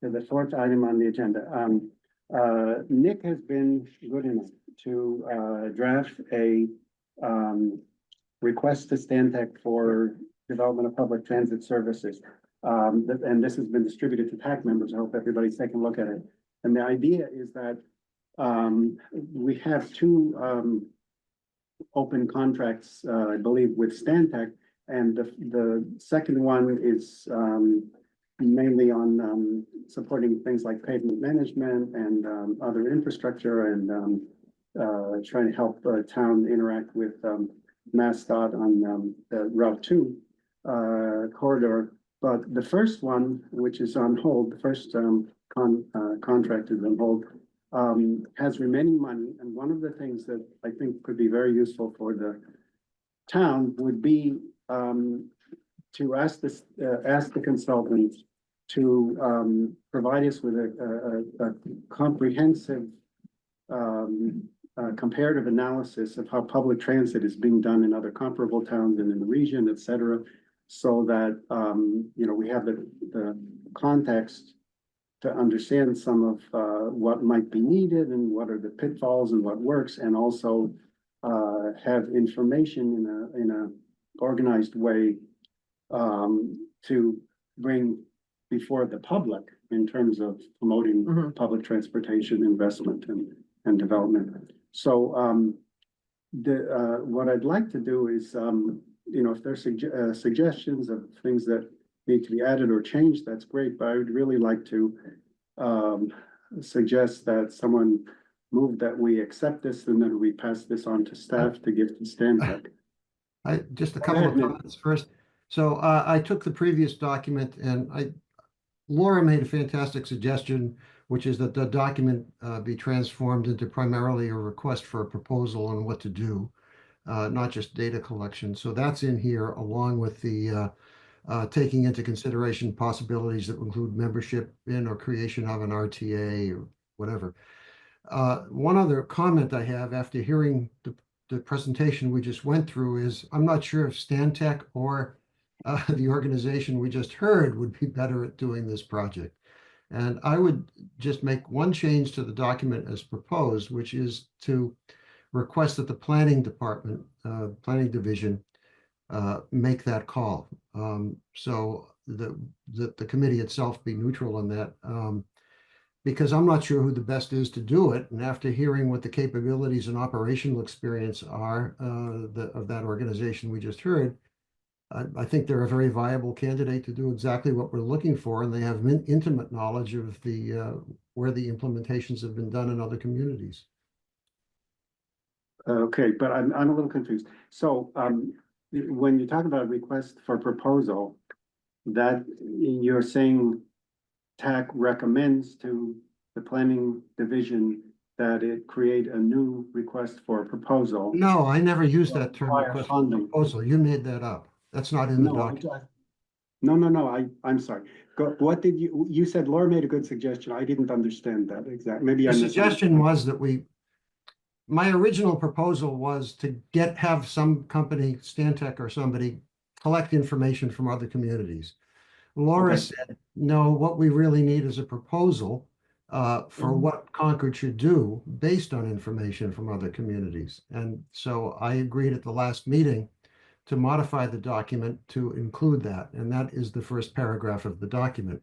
to the fourth item on the agenda. Nick has been good enough to draft a request to Stantec for development of public transit services. And this has been distributed to TAC members. I hope everybody's taking a look at it. And the idea is that we have 2 open contracts, I believe, with Stantec. And the second one is mainly on supporting things like pavement management and other infrastructure and trying to help town interact with MassDOT on the Route 2 corridor. But the first one, which is on hold, the first contract is on hold, has remaining money. And one of the things that I think could be very useful for the town would be to ask the consultant to provide us with a comprehensive comparative analysis of how public transit is being done in other comparable towns and in the region, et cetera, so that we have the context to understand some of what might be needed and what are the pitfalls and what works, and also have information in a organized way to bring before the public in terms of promoting Mhm. public transportation investment and development. So what I'd like to do is, if there's suggestions of things that need to be added or changed, that's great, but I would really like to suggest that someone move that we accept this and then we pass this on to staff to give to Stantec. Just a Go couple ahead, of Nick. comments first. So I took the previous document and Laura made a fantastic suggestion, which is that the document be transformed into primarily a request for a proposal on what to do, not just data collection. So that's in here along with the taking into consideration possibilities that include membership in or creation of an RTA or whatever. One other comment I have after hearing the presentation we just went through is I'm not sure if Stantec or the organization we just heard would be better at doing this project. And I would just make one change to the document as proposed, which is to request that the planning department, planning division, make that call. So that the committee itself be neutral on that. Because I'm not sure who the best is to do it. And after hearing what the capabilities and operational experience are of that organization we just heard, I think they're a very viable candidate to do exactly what we're looking for, and they have intimate knowledge of the where the implementations have been done in other communities. Okay, but I'm a little confused. So, when you talk about request for proposal, that you're saying TAC recommends to the planning division that it create a new request for proposal? No, I never used that term Require request for funding. proposal. You made that up. That's not in the No, document. no, I'm sorry. What did you said Laura made a good suggestion. I didn't understand that exactly. Maybe I The misunderstood. suggestion was that my original proposal was to have some company, Stantec or somebody, collect information from other communities. Laura Okay. said, no, what we really need is a proposal for Mhm. what Concord should do based on information from other communities. And so I agreed at the last meeting to modify the document to include that. And that is the first paragraph of the document.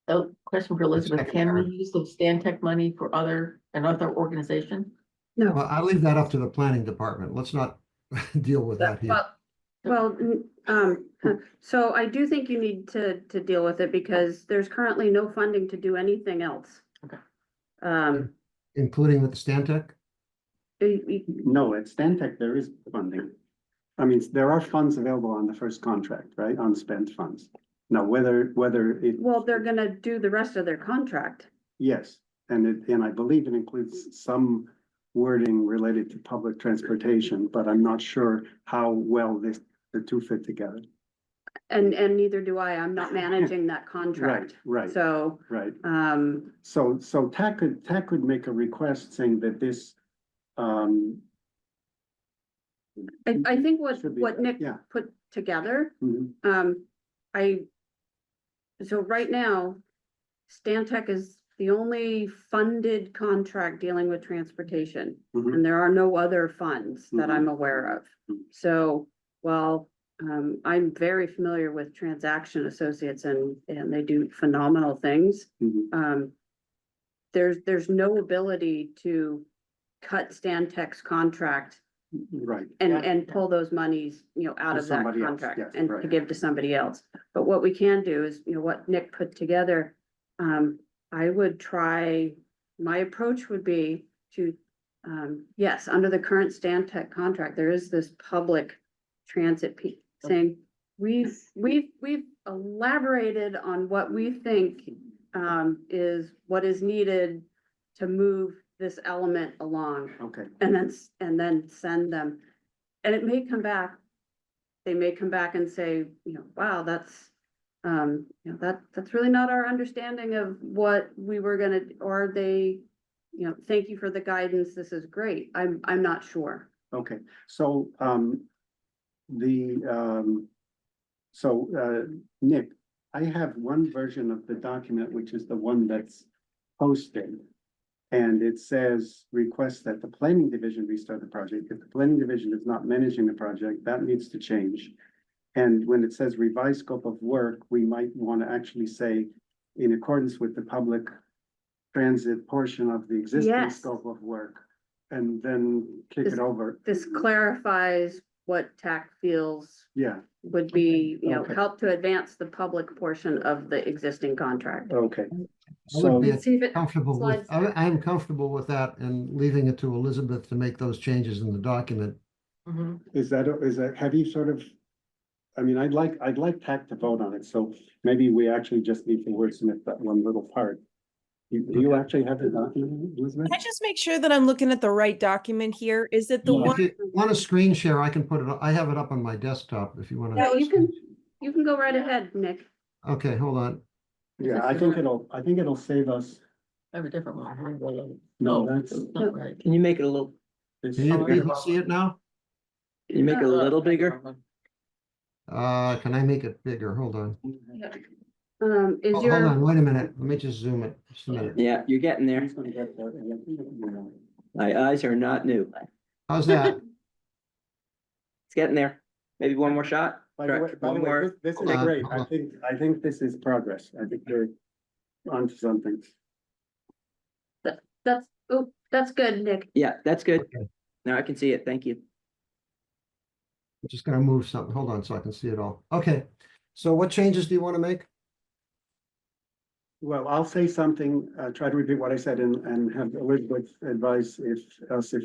So question for Elizabeth, second can we paragraph. use the Stantec money for another organization? No. Well, I leave that up to the planning department. Let's not deal with that here. So I do think you need to deal with it because there's currently no funding to do anything else. Okay. Including with the Stantec? No, at Stantec, there is funding. I mean, there are funds available on the first contract, right? Unspent funds. Now, whether it. Well, they're gonna do the rest of their contract. Yes, and I believe it includes some wording related to public transportation, but I'm not sure how well the two fit together. And neither do I. I'm not managing that contract. Right, So, right. so So TAC could make a request saying that this, I think Should be- what Nick yeah. put together, mhm, so right now, Stantec is the only funded contract dealing with transportation. mhm, And there are no other funds that Mhm. I'm aware of. Mhm. So, while, I'm very familiar with Transaction Associates and they do phenomenal things. mhm. There's no ability to cut Stantec's contract Right, and pull those monies, out To of that somebody else, contract yes, and to right. give to somebody else. But what we can do is, what Nick put together, I would try, my approach would be to, yes, under the current Stantec contract, there is this public transit piece saying, we've elaborated on what we think, is what is needed to move this element along. okay, And then send them. And it may come back, they may come back and say, wow, that's, that's really not our understanding of what we were gonna, or they, thank you for the guidance, this is great. I'm not sure. okay. So, Nick, I have one version of the document, which is the one that's posted. And it says, request that the planning division restart the project. If the planning division is not managing the project, that needs to change. And when it says revised scope of work, we might want to actually say, in accordance with the public transit portion of the existing Yes. scope of work, and then kick it over. This clarifies what TAC feels Yeah, would be, Okay. help to advance the public portion of the existing contract. okay. I would So, be See if it comfortable with, slides. I'm comfortable with that and leaving it to Elizabeth to make those changes in the document. Mhm. is that, have you sort of? I mean, I'd like TAC to vote on it, so maybe we actually just need to wordsmith that one little part. Do you actually have the document, Elizabeth? Can I just make sure that I'm looking at the right document here? Is it the Yeah. one? If you want a screen share, I can put it, I have it up on my desktop if you want Yeah, to. you can go right ahead, Nick. Okay, hold on. Yeah, I think it'll save us. I have a different one. No, No, that's. it's not right. Can you make it a little, Can you see it now? can you make it a little bigger? Can I make it bigger? Hold on. Is Hold your, on, wait a minute. Let me just zoom it. Just a minute. Yeah, you're getting there. He's gonna get that, and then, you know. My eyes are not new. How's that? It's getting there. Maybe one more shot? By the way, Try one more. this is Hold on, great. hold on. I think this is progress. I think we're onto something. that's good, Nick. Yeah, that's good. Okay. Now I can see it. Thank you. I'm just gonna move something. Hold on so I can see it all. Okay. So what changes do you want to make? Well, I'll say something, try to repeat what I said and have Elizabeth advise if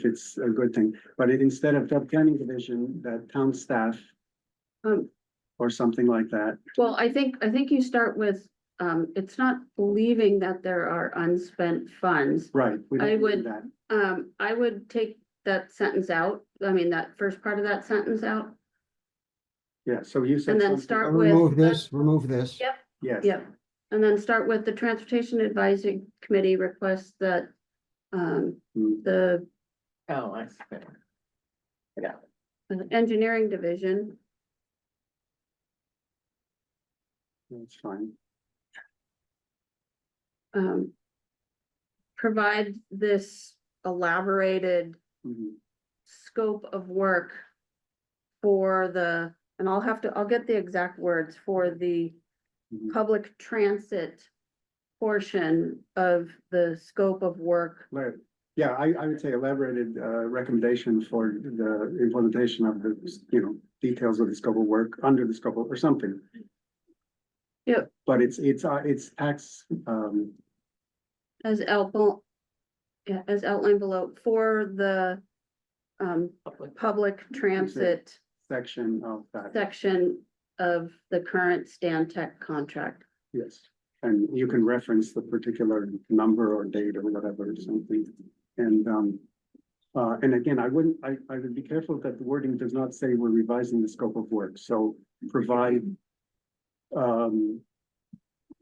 it's a good thing. But instead of Dub Planning Division, that town staff Um, or something like that. well, I think you start with, it's not believing that there are unspent funds. Right. We I don't do would- that. I would take that sentence out, I mean, that first part of that sentence out, Yeah, so you said and then something. start with. Remove this, remove this. Yep, Yes. yep, and then start with the Transportation Advisory Committee requests that, Hmm. the Oh, I see. Engineering Division, That's fine. provide this elaborated Mhm. scope of work for the, and I'll get the exact words, for the Mhm. public transit portion of the scope of work. Right. Yeah, I would say elaborated recommendation for the implementation of the, details of the scope of work under the scope of, or something. Yep. But it's tax, As outlined below, for the public transit section of that, section of the current Stan Tech contract. yes. And you can reference the particular number or date or whatever, or something. And again, I would be careful that the wording does not say we're revising the scope of work, so provide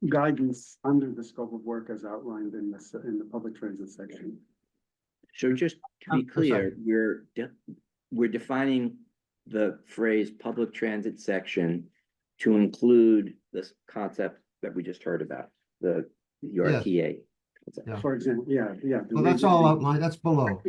guidance under the scope of work as outlined in the public transit section. So just to be I'm sorry. clear, we're defining the phrase public transit section to include this concept that we just heard about, the URTA. concept. Yeah. For example, yeah. Well, that's all outlined. That's below.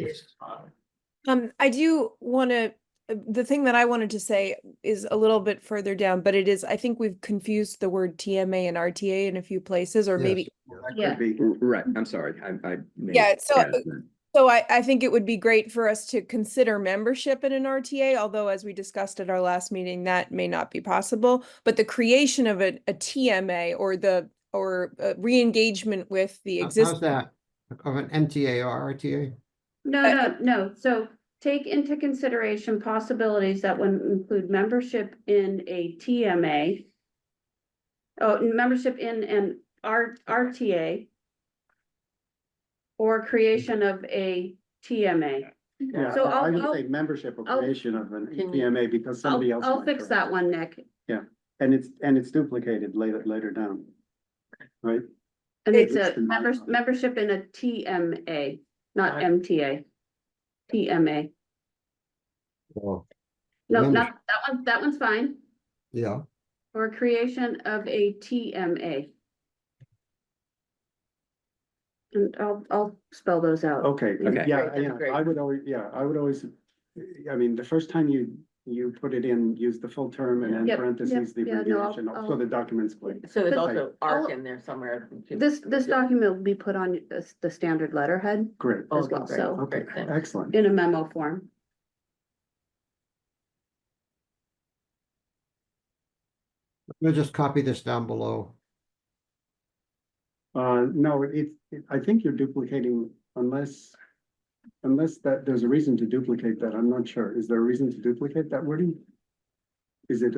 I do wanna, the thing that I wanted to say is a little bit further down, but it is, I think we've confused the word TMA and RTA in a few places, or Yes. maybe. That Yeah. could be. Right, I'm sorry, I. may Yeah, have so- added that. So I think it would be great for us to consider membership in an RTA, although as we discussed at our last meeting, that may not be possible. But the creation of a TMA or re-engagement with the How's existing. that? Of an MTA or RTA? No, so take into consideration possibilities that would include membership in a TMA. Oh, membership in an RTA. Or creation of a TMA. Yeah, So I would I'll- say membership or I'll- creation of an Can you- PMA because somebody else. I'll might fix correct that it. one, Nick. And it's duplicated later down. Right? And it's It's a the non- membership in a TMA, not Right. MTA. TMA. Oh, No, Membership. not, that one's fine. yeah. Or creation of a TMA. And I'll spell those out. Okay, Okay. yeah, Great, that's great. I would always, I mean, the first time you put it in, use the full term and then Yep, parentheses, the yep, yeah, no, abbreviation, I'll- so the document's clear. So there's But- also ARC in there somewhere. This document will be put on the standard letterhead Great, Oh, as well, great, so okay, great, thanks. excellent. in a memo form. We'll just copy this down below. No, I think you're duplicating unless that there's a reason to duplicate that. I'm not sure. Is there a reason to duplicate that wording? Is it,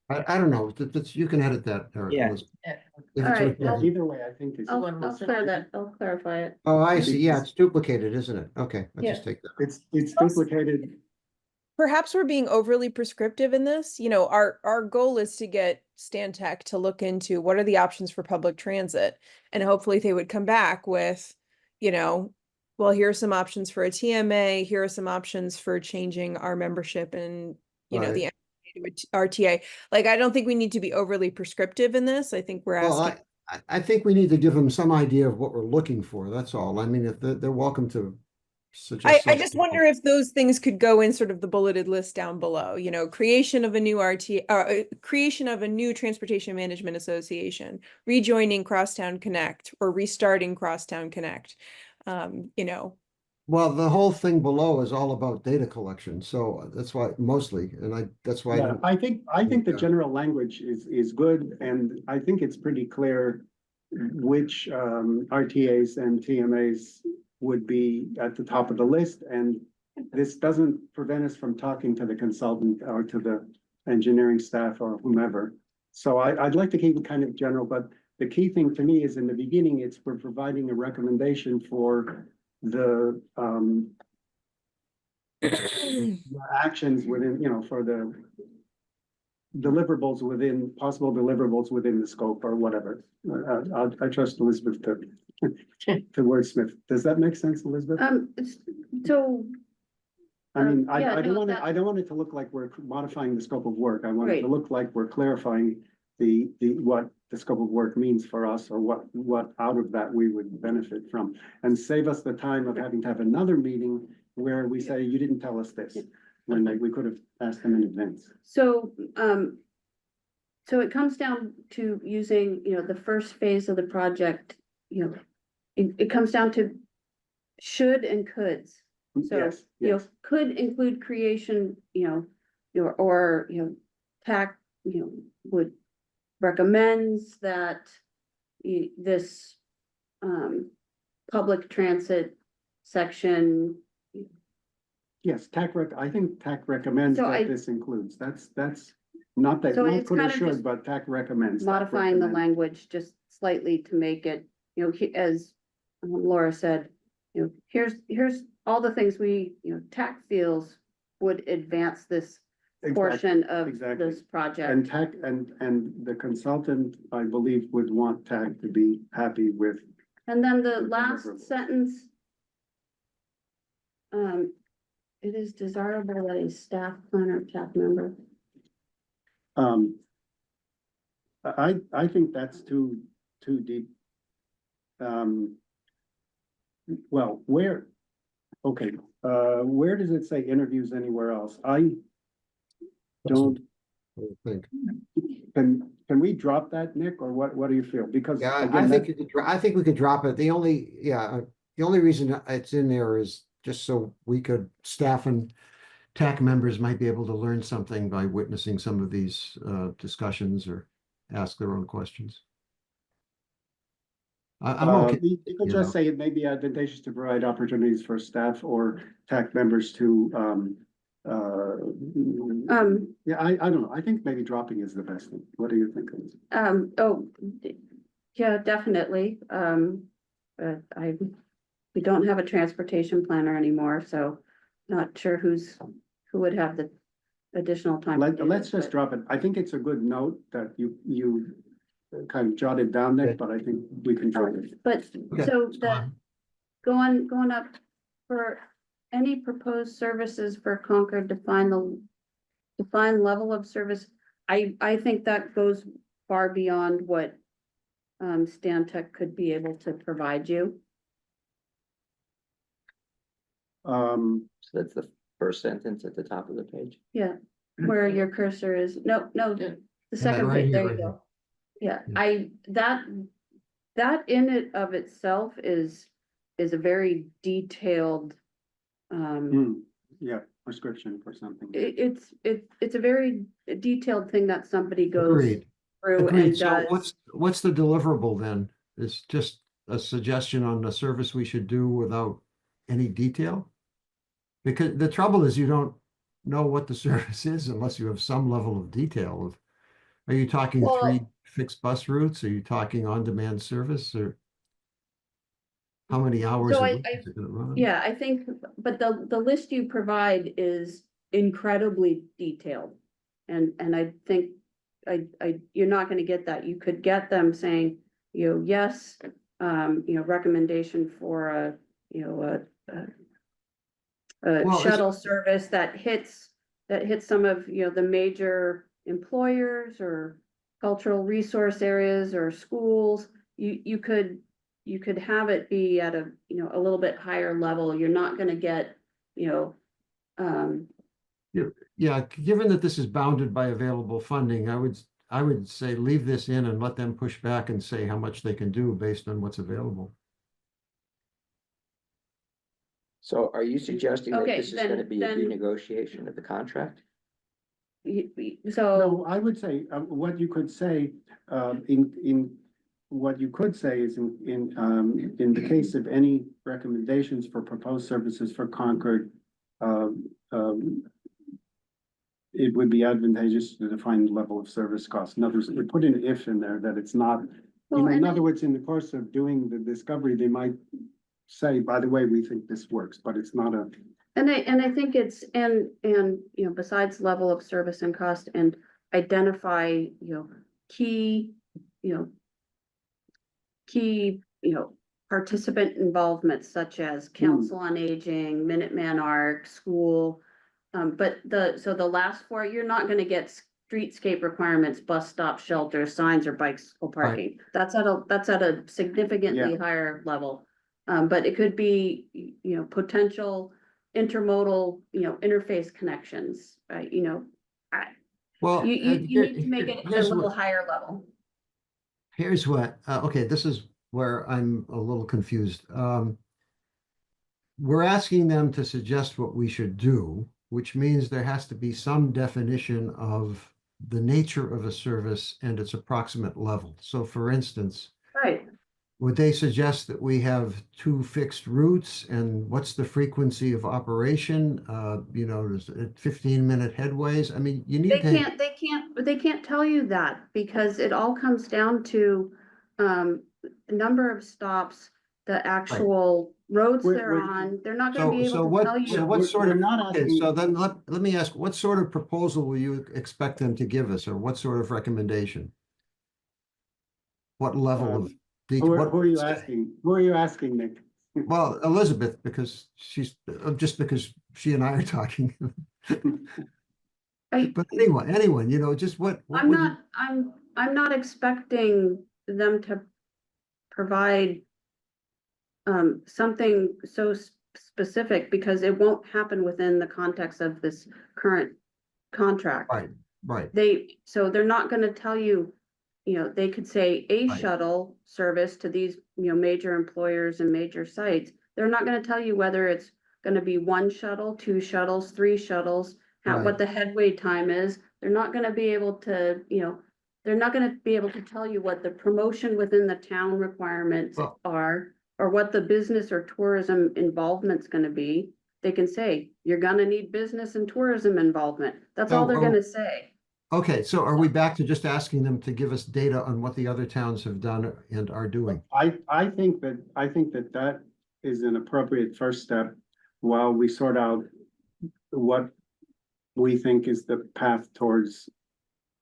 I don't know. You can edit that, Eric. Yeah. Elizabeth. Yeah. If it's All right, okay. well- either way, I think it's. I'll clarify it. Oh, I see. Yeah, it's duplicated, isn't it? Okay, I'll just take that. It's duplicated. Perhaps we're being overly prescriptive in this. Our goal is to get Stan Tech to look into what are the options for public transit. And hopefully they would come back with, well, here are some options for a TMA, here are some options for changing our membership and, the Right. MTA RTA. Like, I don't think we need to be overly prescriptive in this. I think we're Well, asking. I think we need to give them some idea of what we're looking for. That's all. I mean, if they're welcome to suggest. I just wonder if those things could go in sort of the bulleted list down below, you know, creation of a new creation of a new transportation management association, rejoining Crosstown Connect or restarting Crosstown Connect. You know, Well, the whole thing below is all about data collection, so that's why mostly, and that's why. Yeah, I think the Yeah. general language is good, and I think it's pretty clear which RTAs and TMAs would be at the top of the list, and this doesn't prevent us from talking to the consultant or to the engineering staff or whomever. So I'd like to keep it kind of general, but the key thing to me is in the beginning, we're providing a recommendation for the actions within, for the deliverables within, possible deliverables within the scope or whatever. I trust Elizabeth to wordsmith. Does that make sense, Elizabeth? So, I mean, yeah, I don't no, want it, that- I don't want it to look like we're modifying the scope of work. I want it to Right. look like we're clarifying what the scope of work means for us, or what out of that we would benefit from. And save us the time of having to have another meeting where we say, you didn't tell us this, when we could have asked them in advance. so, so it comes down to using, the first phase of the project, it comes down to should and coulds. So, Yes, yes. could include creation, or, TAC, would recommends that this, public transit section. Yes, I think TAC recommends So that this includes, that's not that, So not it's put or kind of should, just but TAC recommends. TAC modifying the recommends. language just slightly to make it, as Laura said, here's all the things we, TAC feels would advance this Exactly, portion of exactly. this project. And TAC and the consultant, I believe, would want TAC to be happy with. And then the the last deliverables. sentence. It is desirable that a staff planner, TAC member. I think that's too deep. Well, where does it say interviews anywhere else? I don't, I think. can we drop that, Nick, or what do you feel? Because Yeah, I again, think I think we could drop it. The only reason it's in there is just so we could, staff and TAC members might be able to learn something by witnessing some of these discussions or ask their own questions. I'm okay. You could just say it may be advantageous to provide opportunities for staff or TAC members to, yeah, I don't know. I think maybe dropping is the best thing. What do you think? Yeah, definitely. But we don't have a transportation planner anymore, so not sure who would have the additional time. to do Let's this, just drop it. I think it's a good note that you kind of jotted down there, Okay. but I think we can drop it. But, Okay, so it's that, fine. going up for any proposed services for Concord, define level of service. I think that goes far beyond what Stantec could be able to provide you. So that's the first sentence at the top of the page. Yeah, where your cursor is, no, the second right page, here, there right you here. go. Yeah, Yeah. that in it of itself is a very detailed. Yeah, prescription for something. It's a very detailed thing that somebody goes Agreed. through Agreed. and So does. what's the deliverable then? It's just a suggestion on the service we should do without any detail? Because the trouble is you don't know what the service is unless you have some level of detail of, are you talking Well- 3 fixed bus routes? Are you talking on-demand service, or how many hours So a I- week is it gonna run? Yeah, I think, but the list you provide is incredibly detailed. And I think you're not gonna get that. You could get them saying, yes, recommendation for a Well, shuttle service that hits that hits some of, the major employers or cultural resource areas or schools, you could have it be at a, a little bit higher level. You're not gonna get, um, Yeah, given that this is bounded by available funding, I would say leave this in and let them push back and say how much they can do based on what's available. So are you suggesting that Okay, this is gonna then- be a then- renegotiation of the contract? so, No, I would say, what you could say, what you could say is in the case of any recommendations for proposed services for Concord, it would be advantageous to define the level of service cost. In other words, we put an if in there that it's not, Well, in and other words, in the course of doing the discovery, they might say, by the way, we think this works, but it's not a, and I think it's, and, besides level of service and cost, and identify, key, key, participant involvement such as Council on Aging, Minuteman Arc, school. But the last four, you're not gonna get streetscape requirements, bus stop, shelters, signs, or bicycle parking. That's at a significantly Yeah. higher level. But it could be, potential intermodal, interface connections, Well, you need to make it a here's little what- higher level. Here's what, okay, this is where I'm a little confused. We're asking them to suggest what we should do, which means there has to be some definition of the nature of a service and its approximate level. So for instance, Right. would they suggest that we have 2 fixed routes and what's the frequency of operation? Is it 15-minute headways? I mean, you They need to. they can't tell you that because it all comes down to, number of stops, the actual roads We're- they're we're- on. They're not gonna be So able to tell you. what We're- sort we're of, not okay, asking- so then let me ask, what sort of proposal will you expect them to give us, or what sort of recommendation? What level of detail? who are you asking? Who are you asking, Nick? Well, Elizabeth, because she's, just because she and I are talking. I- But anyone, just what I'm would you- not, I'm not expecting them to provide something so specific because it won't happen within the context of this current contract. Right, So they're not gonna tell you, they could say a Right. shuttle service to these, major employers and major sites. They're not gonna tell you whether it's gonna be 1 shuttle, 2 shuttles, 3 shuttles, Right. what the headway time is. They're not gonna be able to, they're not gonna be able to tell you what the promotion within the town requirements Well- are, or what the business or tourism involvement's gonna be. They can say, you're gonna need business and tourism involvement. That's all they're Oh, gonna say. okay, so are we back to just asking them to give us data on what the other towns have done and are doing? I think that is an appropriate first step while we sort out what we think is the path towards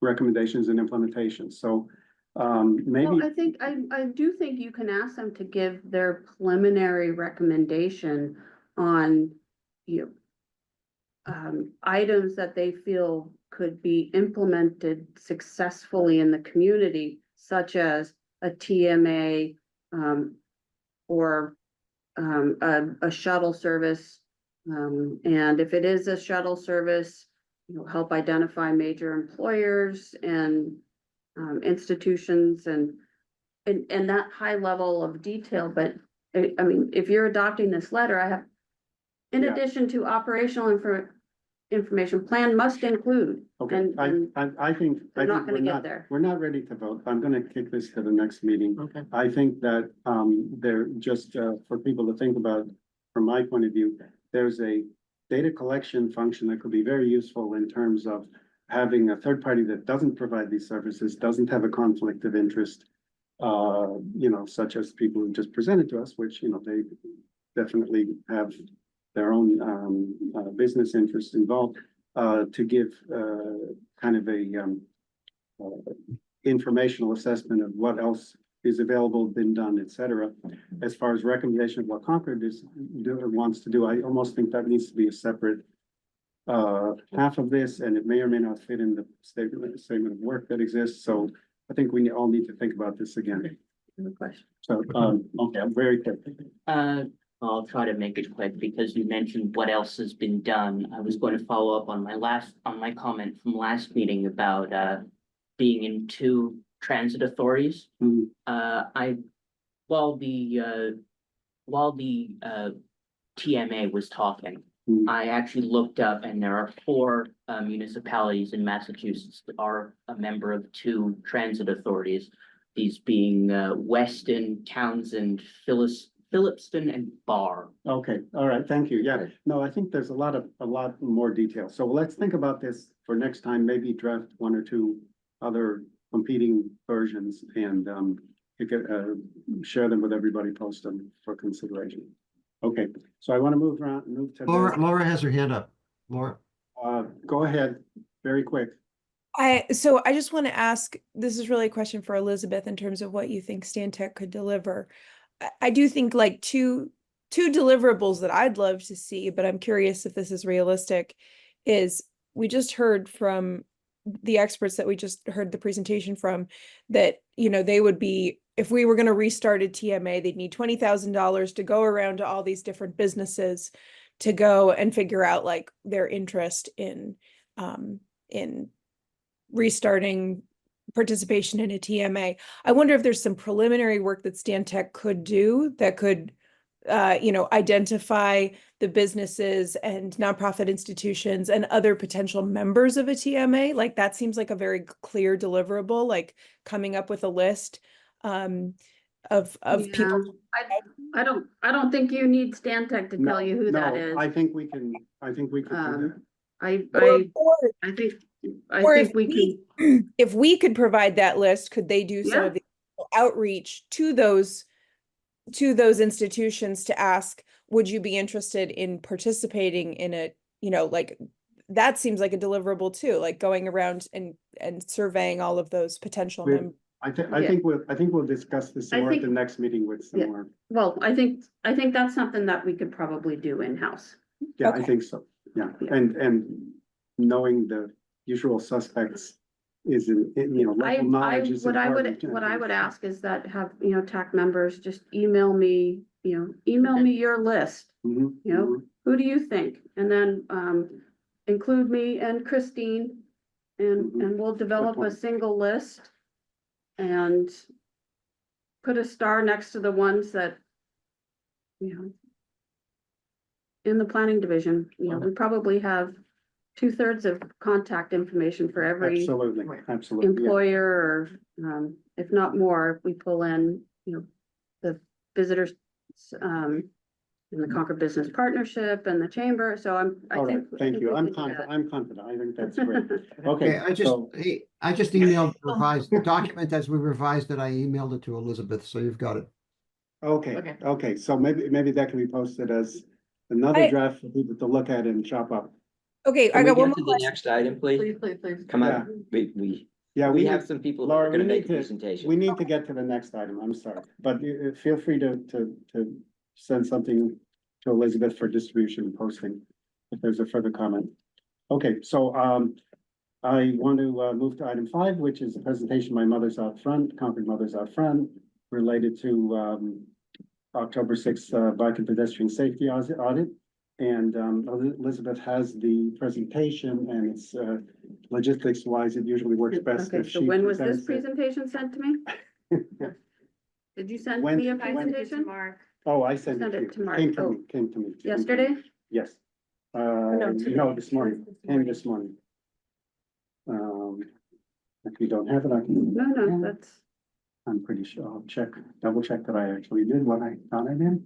recommendations and implementation. So, maybe, Well, I do think you can ask them to give their preliminary recommendation on, items that they feel could be implemented successfully in the community, such as a TMA, or, a shuttle service. And if it is a shuttle service, help identify major employers and, institutions and that high level of detail, but I mean, if you're adopting this letter, I have, in Yeah. addition to operational information plan must include. okay, and- I think. They're not we're gonna get there. We're not ready to vote. I'm gonna kick this to the next meeting. Okay. I think that, they're just, for people to think about, from my point of view, there's a data collection function that could be very useful in terms of having a third party that doesn't provide these services, doesn't have a conflict of interest. Such as people who just presented to us, which, they definitely have their own, business interests involved, to give, kind of a, informational assessment of what else is available, been done, et cetera. As far as recommendation of what Concord wants to do, I almost think that needs to be a separate half of this, and it may or may not fit in the statement of work that exists, so I think we all need to think about this again. Good question. So, okay, I'm very quick. I'll try to make it quick because you mentioned what else has been done. I was going to follow up on my comment from last meeting about, being in two transit authorities. Hmm. While the TMA was talking, Hmm. I actually looked up and there are four municipalities in Massachusetts that are a member of two transit authorities. These being Weston, Townsend, Phillipston, and Barr. Okay, all right, thank you. Yeah, Right. no, I think there's a lot more detail. So let's think about this for next time, maybe draft one or two other competing versions and you could share them with everybody, post them for consideration. Okay, so I want to move to Laura has her hand up. Laura? go ahead, very quick. So I just want to ask, this is really a question for Elizabeth in terms of what you think Stantec could deliver. I do think like two deliverables that I'd love to see, but I'm curious if this is realistic, is we just heard from the experts that we just heard the presentation from that, you know, they would be, if we were going to restart a TMA, they'd need $20,000 to go around to all these different businesses to go and figure out like their interest in restarting participation in a TMA. I wonder if there's some preliminary work that Stantec could do that could, identify the businesses and nonprofit institutions and other potential members of a TMA. Like that seems like a very clear deliverable, like coming up with a list of people. I don't think you need Stantec to tell you who that No, is. I think we can do that. I Or think we can. if we could provide that list, could they do some Yeah. of the outreach to those institutions to ask, would you be interested in participating in a, like that seems like a deliverable too, like going around and surveying all of those potential We- members. I Yeah. think we'll discuss this I more at the think- next meeting with some Yeah. more. Well, I think that's something that we could probably do in-house. Yeah, I Okay. think so. Yeah, Yeah. and knowing the usual suspects is local knowledge is important. What I would ask is that have, TAC members just email me your list. Mhm, You know, mhm. who do you think? And then, include me and Christine. And we'll develop a point. single list. And put a star next to the ones that, in the planning division, we probably have 2/3 of contact information for every Absolutely, absolutely. Yeah. employer, or, if not more, if we pull in, the visitors, in the Concord Business Partnership and the Chamber, so I All right, think. thank you. we I'm can do confident. that. I'm confident. I think that's great. Okay, Okay, so, I just emailed the revised document as we revised it. I emailed it to Elizabeth, so you've got it. okay, okay, so maybe that can be posted as another I- draft for people to look at and chop up. Okay, I Can we got one get to more the next item, please? Please. Come Yeah. on, we Yeah, we have some people who are Laura, we gonna make need a to, presentation. we need to get to the next item. I'm sorry, but feel free to send something to Elizabeth for distribution and posting if there's a further comment. Okay, so I want to move to item 5, which is the presentation by Mothers Out Front, Concord Mothers Out Front, related to October 6th bike and pedestrian safety audit. And Elizabeth has the presentation, and it's logistics wise, it usually works best Okay, if so she when was this presents it. presentation sent to me? Did you send When- me a when- presentation? Oh, I sent Send it it to to you. Mark. Came to Oh. me, came to me. Yesterday? Yes. today. No, this morning, came this morning. If you don't have it, I can. No, that's, I'm pretty sure, I'll double check that I actually did what I thought I did.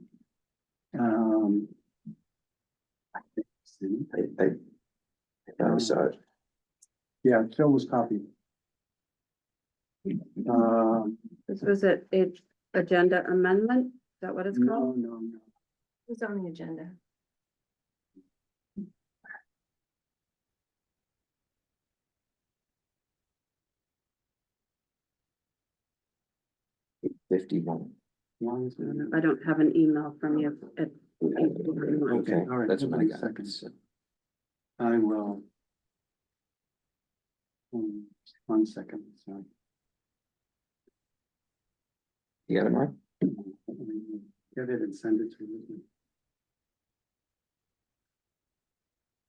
I think, see, I thought I saw it. yeah, Phil was copied. this was a agenda amendment, is that what it's called? No. Who's on the agenda? $51. Why is it? I don't have an email from you at. Okay, all right, that's give what me I a got. second. I will. 1 second, sorry. You got it, Mark? Get it and send it to you.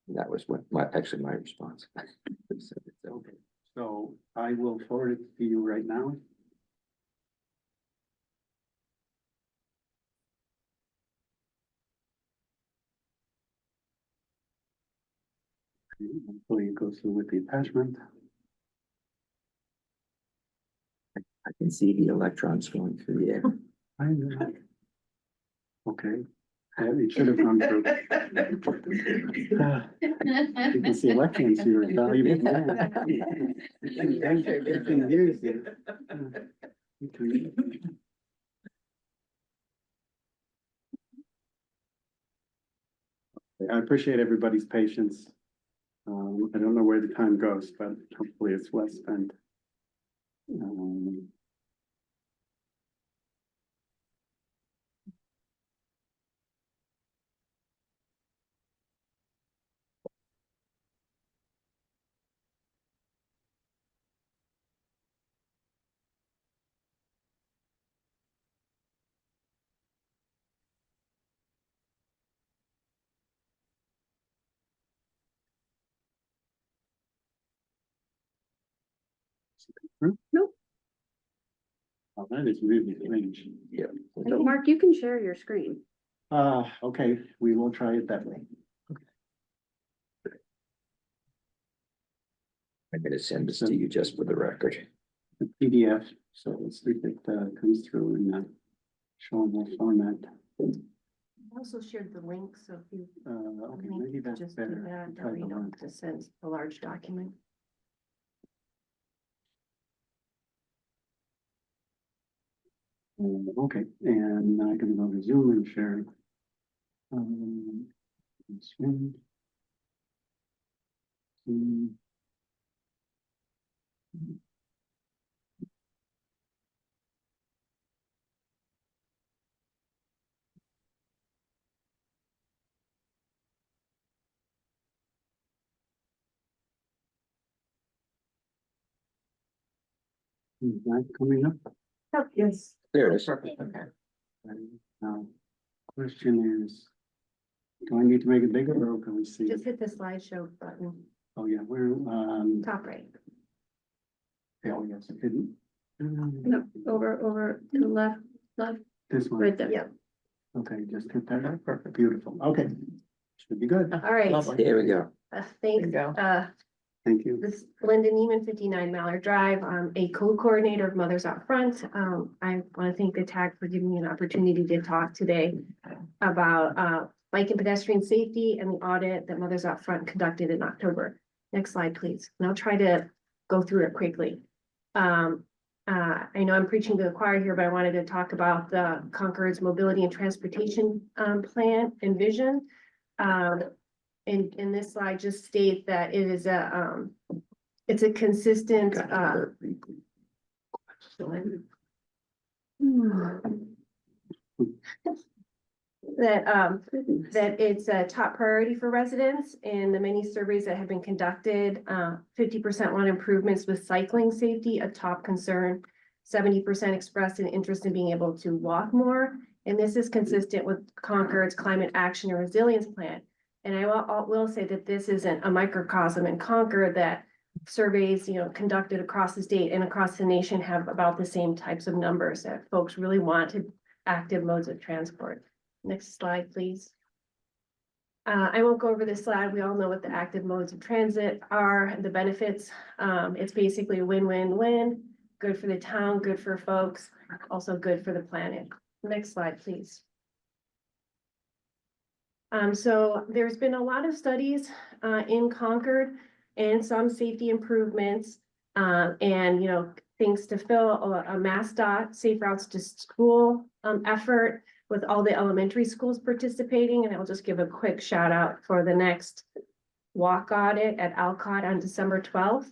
That was actually my response. Okay, so I will forward it to you right now. Hopefully it goes through with the attachment. I can see the electrons going through the air. I know. Okay, it should have gone through. You can see electrons here. It's not even there. You can use it. You can- I appreciate everybody's patience. I don't know where the time goes, but hopefully it's well spent. Nope. Oh, that is really strange. Yeah. But Mark, you can share your screen. Okay, we will try it that way. I'm gonna send this to you just for the record. The PDF, so let's see if it comes through in that showable format. Also shared the link, so if you Okay, maybe that's just do better. that, Try or you the don't link. have to send a large document. Okay, and now I can go to Zoom and share. Screen. Is that coming up? Yes. There it is. Perfect, okay. Now, question is, do I need to make it bigger or can we see? Just hit the slideshow button, Oh, yeah, we're, top right. oh, yes, it didn't. No, over to the left, This one. right there. Yeah. Okay, just hit that. Perfect, beautiful. Okay. Should be good. All right. Lovely. There we go. Thanks. There you Thank you. This is Linda Neiman, 59 Mallard Drive. I'm a co-coordinator of Mothers Out Front. I want to thank the TAG for giving me an opportunity to talk today about bike and pedestrian safety and the audit that Mothers Out Front conducted in October. Next slide, please. And I'll try to go through it quickly. I know I'm preaching to the choir here, but I wanted to talk about the Concord's mobility and transportation plan and vision. In this slide, just state that it is it's a consistent, that it's a top priority for residents. In the many surveys that have been conducted, 50% want improvements with cycling safety, a top concern. 70% expressed an interest in being able to walk more. And this is consistent with Concord's climate action and resilience plan. And I will say that this isn't a microcosm in Concord, that surveys, conducted across the state and across the nation have about the same types of numbers, that folks really want active modes of transport. Next slide, please. I won't go over this slide. We all know what the active modes of transit are, the benefits. It's basically a win-win-win, good for the town, good for folks, also good for the planet. Next slide, please. So there's been a lot of studies in Concord and some safety improvements and things to fill a MassDOT Safe Routes to School effort with all the elementary schools participating. And I'll just give a quick shout out for the next walk audit at Alcott on December 12th.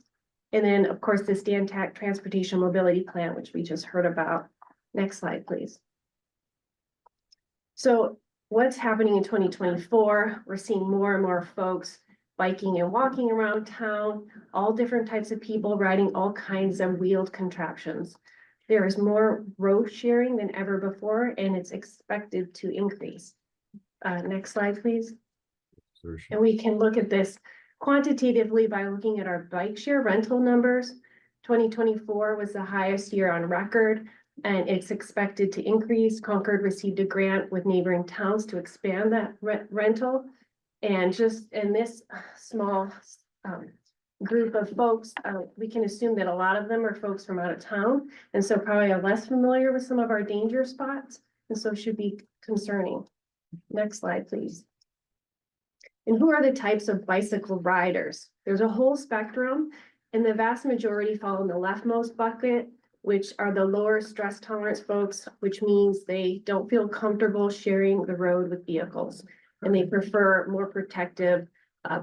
And then, of course, the Stantec Transportation Mobility Plan, which we just heard about. Next slide, please. So what's happening in 2024? We're seeing more and more folks biking and walking around town, all different types of people riding all kinds of wheeled contraptions. There is more road sharing than ever before, and it's expected to increase. Next slide, please. And we can look at this quantitatively by looking at our bike share rental numbers. 2024 was the highest year on record, and it's expected to increase. Concord received a grant with neighboring towns to expand that rental. And just in this small group of folks, we can assume that a lot of them are folks from out of town, and so probably are less familiar with some of our danger spots, and so should be concerning. Next slide, please. And who are the types of bicycle riders? There's a whole spectrum, and the vast majority fall in the leftmost bucket, which are the lower stress tolerance folks, which means they don't feel comfortable sharing the road with vehicles, and they prefer more protective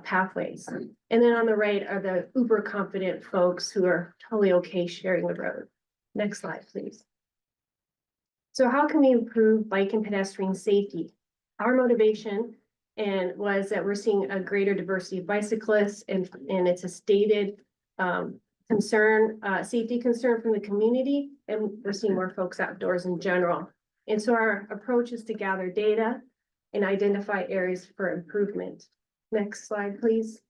pathways. And then on the right are the uber confident folks who are totally okay sharing the road. Next slide, please. So how can we improve bike and pedestrian safety? Our motivation was that we're seeing a greater diversity of bicyclists, and it's a stated safety concern from the community, and we're seeing more folks outdoors in general. And so our approach is to gather data and identify areas for improvement. Next slide, please.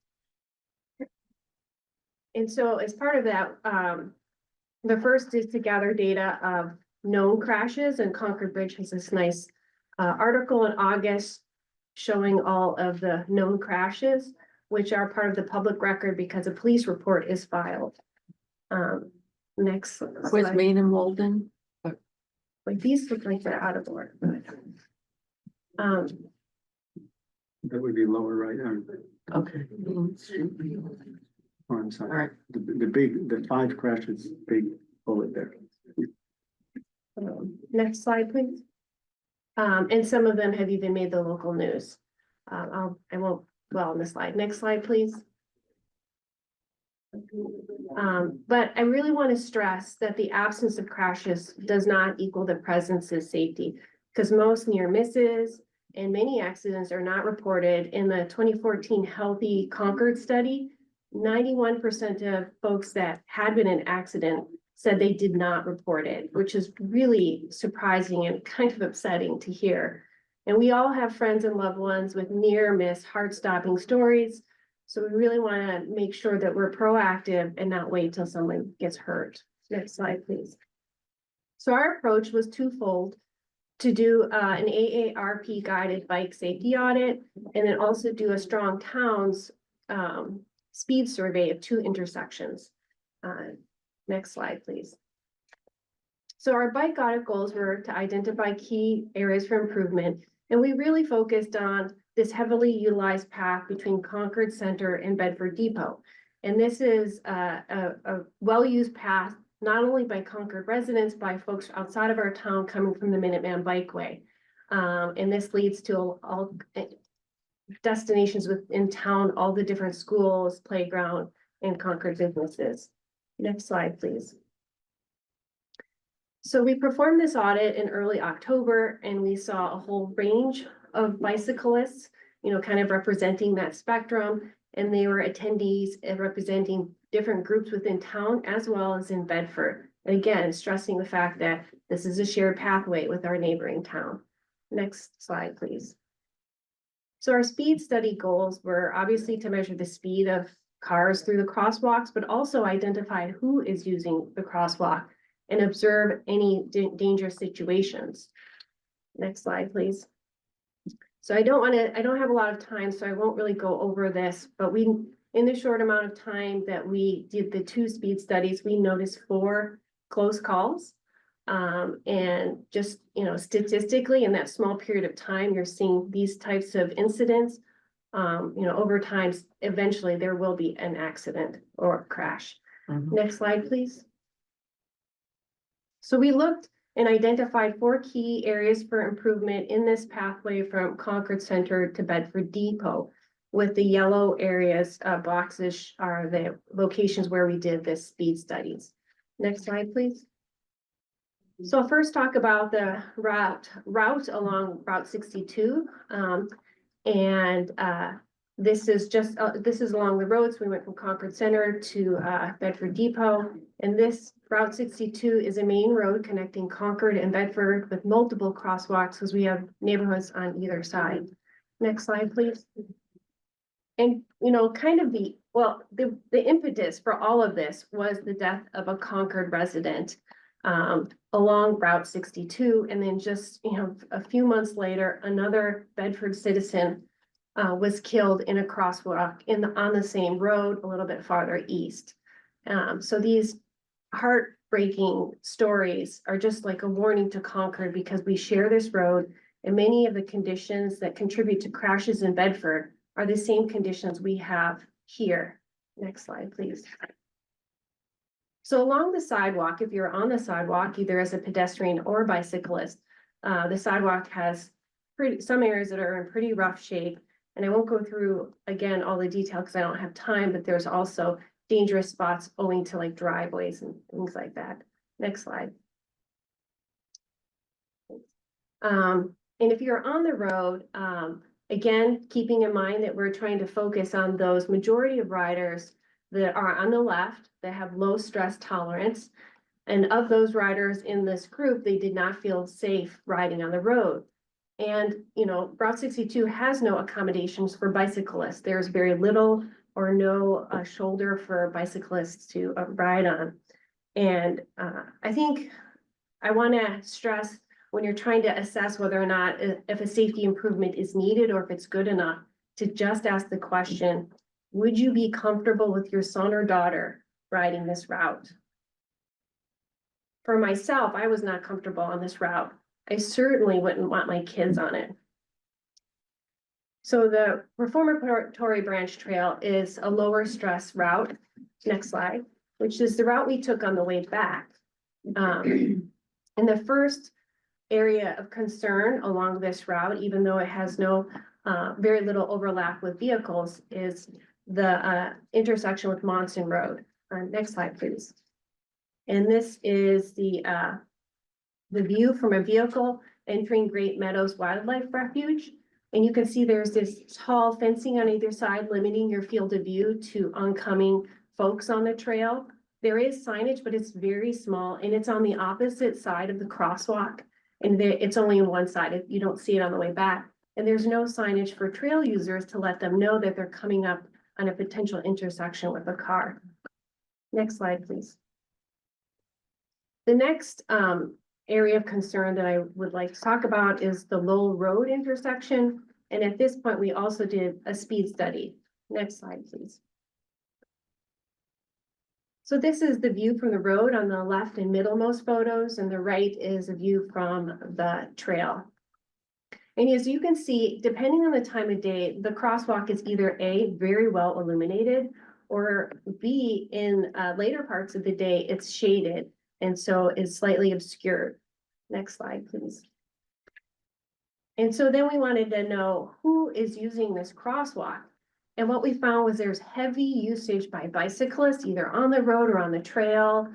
And so as part of that, the first is to gather data of known crashes, and Concord Bridge has this nice article in August showing all of the known crashes, which are part of the public record because a police report is filed. Next Where's slide. Maine and Walden? Like these look like they're out of order. That would be lower right arm. Okay. Oh, I'm sorry. All right. The 5 crashes, big bullet there. Next slide, please. And some of them have even made the local news. I won't dwell on the slide. Next slide, please. But I really want to stress that the absence of crashes does not equal the presence of safety, because most near misses and many accidents are not reported. In the 2014 Healthy Concord study, 91% of folks that had been in an accident said they did not report it, which is really surprising and kind of upsetting to hear. And we all have friends and loved ones with near miss, heart-stopping stories. So we really want to make sure that we're proactive and not wait till someone gets hurt. Next slide, please. So our approach was twofold: to do an AARP guided bike safety audit, and then also do a Strong Towns speed survey of 2 intersections. Next slide, please. So our bike audit goals were to identify key areas for improvement, and we really focused on this heavily utilized path between Concord Center and Bedford Depot. And this is a well-used path, not only by Concord residents, by folks outside of our town coming from the Minuteman Bikeway. And this leads to all destinations within town, all the different schools, playground, and Concord businesses. Next slide, please. So we performed this audit in early October, and we saw a whole range of bicyclists, kind of representing that spectrum. And they were attendees representing different groups within town as well as in Bedford. And again, stressing the fact that this is a shared pathway with our neighboring town. Next slide, please. So our speed study goals were obviously to measure the speed of cars through the crosswalks, but also identify who is using the crosswalk and observe any dangerous situations. Next slide, please. So I don't have a lot of time, so I won't really go over this, but in the short amount of time that we did the 2 speed studies, we noticed 4 close calls. And just, statistically in that small period of time, you're seeing these types of incidents. Over time, eventually there will be an accident or crash. Next slide, please. So we looked and identified 4 key areas for improvement in this pathway from Concord Center to Bedford Depot, with the yellow areas, boxes are the locations where we did this speed studies. Next slide, please. So I'll first talk about the route along Route 62. This is just, this is along the roads. We went from Concord Center to Bedford Depot. And this Route 62 is a main road connecting Concord and Bedford with multiple crosswalks because we have neighborhoods on either side. Next slide, please. And, kind of the impetus for all of this was the death of a Concord resident along Route 62. And then just, a few months later, another Bedford citizen was killed in a crosswalk on the same road a little bit farther east. So these heartbreaking stories are just like a warning to Concord because we share this road and many of the conditions that contribute to crashes in Bedford are the same conditions we have here. Next slide, please. So along the sidewalk, if you're on the sidewalk, either as a pedestrian or bicyclist, the sidewalk has some areas that are in pretty rough shape. And I won't go through, again, all the detail because I don't have time, but there's also dangerous spots owing to like driveways and things like that. Next slide. And if you're on the road, again, keeping in mind that we're trying to focus on those majority of riders that are on the left that have low stress tolerance. And of those riders in this group, they did not feel safe riding on the road. And, Route 62 has no accommodations for bicyclists. There's very little or no shoulder for bicyclists to ride on. And I think I want to stress when you're trying to assess whether or not if a safety improvement is needed or if it's good enough, to just ask the question, would you be comfortable with your son or daughter riding this route? For myself, I was not comfortable on this route. I certainly wouldn't want my kids on it. So the Reformatory Branch Trail is a lower stress route. Next slide, which is the route we took on the way back. And the first area of concern along this route, even though it has no very little overlap with vehicles, is the intersection with Monson Road. Next slide, please. And this is the view from a vehicle entering Great Meadows Wildlife Refuge. And you can see there's this tall fencing on either side, limiting your field of view to oncoming folks on the trail. There is signage, but it's very small and it's on the opposite side of the crosswalk. And it's only on one side. You don't see it on the way back. And there's no signage for trail users to let them know that they're coming up on a potential intersection with a car. Next slide, please. The next area of concern that I would like to talk about is the Lowell Road intersection. And at this point, we also did a speed study. Next slide, please. So this is the view from the road on the left and middlemost photos, and the right is a view from the trail. And as you can see, depending on the time of day, the crosswalk is either A, very well illuminated, or B, in later parts of the day, it's shaded, and so is slightly obscured. Next slide, please. And so then we wanted to know who is using this crosswalk. And what we found was there's heavy usage by bicyclists, either on the road or on the trail,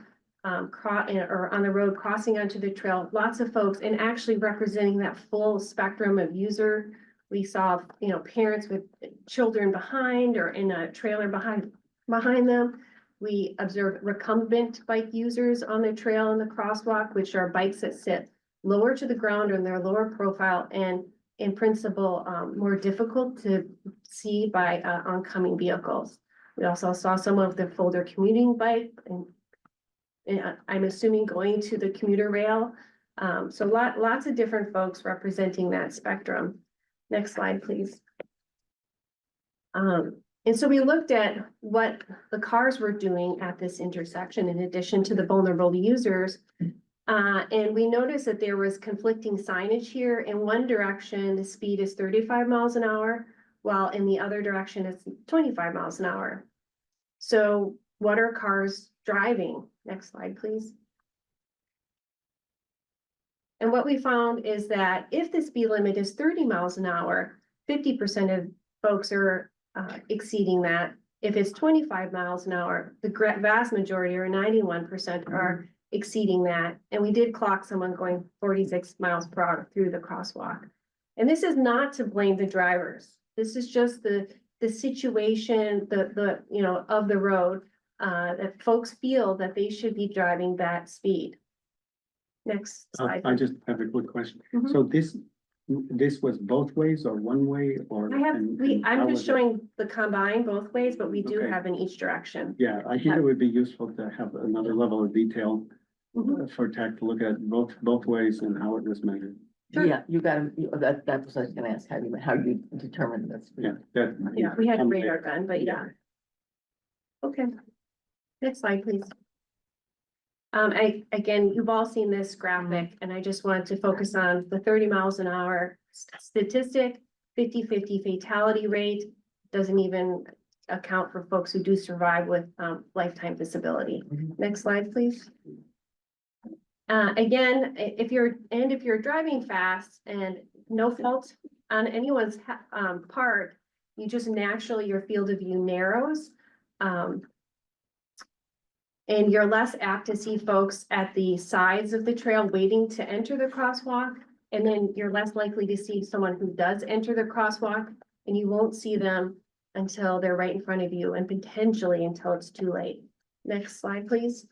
or on the road crossing onto the trail. Lots of folks, and actually representing that full spectrum of user. We saw, parents with children behind or in a trailer behind them. We observed recumbent bike users on the trail and the crosswalk, which are bikes that sit lower to the ground in their lower profile and in principle, more difficult to see by oncoming vehicles. We also saw some of the folder commuting bike and I'm assuming going to the commuter rail. So lots of different folks representing that spectrum. Next slide, please. And so we looked at what the cars were doing at this intersection in addition to the vulnerable users. And we noticed that there was conflicting signage here. In one direction, the speed is 35 miles an hour, while in the other direction, it's 25 miles an hour. So what are cars driving? Next slide, please. And what we found is that if the speed limit is 30 miles an hour, 50% of folks are exceeding that. If it's 25 miles an hour, the vast majority, or 91%, are exceeding that. And we did clock someone going 46 miles per hour through the crosswalk. And this is not to blame the drivers. This is just the the situation, you know, of the road, that folks feel that they should be driving that speed. Next slide. I just have a quick question. Mhm. So this was both ways or one way or? I have, and how I'm was just it? showing the combine both ways, but we do Okay. have in each direction. Yeah, I think it would be useful to have another level of detail Mhm. for TAC to look at both ways and how it was measured. Sure. Yeah, you gotta, that was what I was gonna ask, how you determine this. Yeah, that. Yeah, we had um, radar gun, but yeah. Okay. Next slide, please. Again, you've all seen this graphic, and I just wanted to focus on the 30 miles an hour statistic, 50-50 fatality rate, doesn't even account for folks who do survive with lifetime disability. Mhm. Next slide, please. Again, if you're driving fast and no fault on anyone's part, you just naturally, your field of view narrows. And you're less apt to see folks at the sides of the trail waiting to enter the crosswalk. And then you're less likely to see someone who does enter the crosswalk, and you won't see them until they're right in front of you and potentially until it's too late. Next slide, please.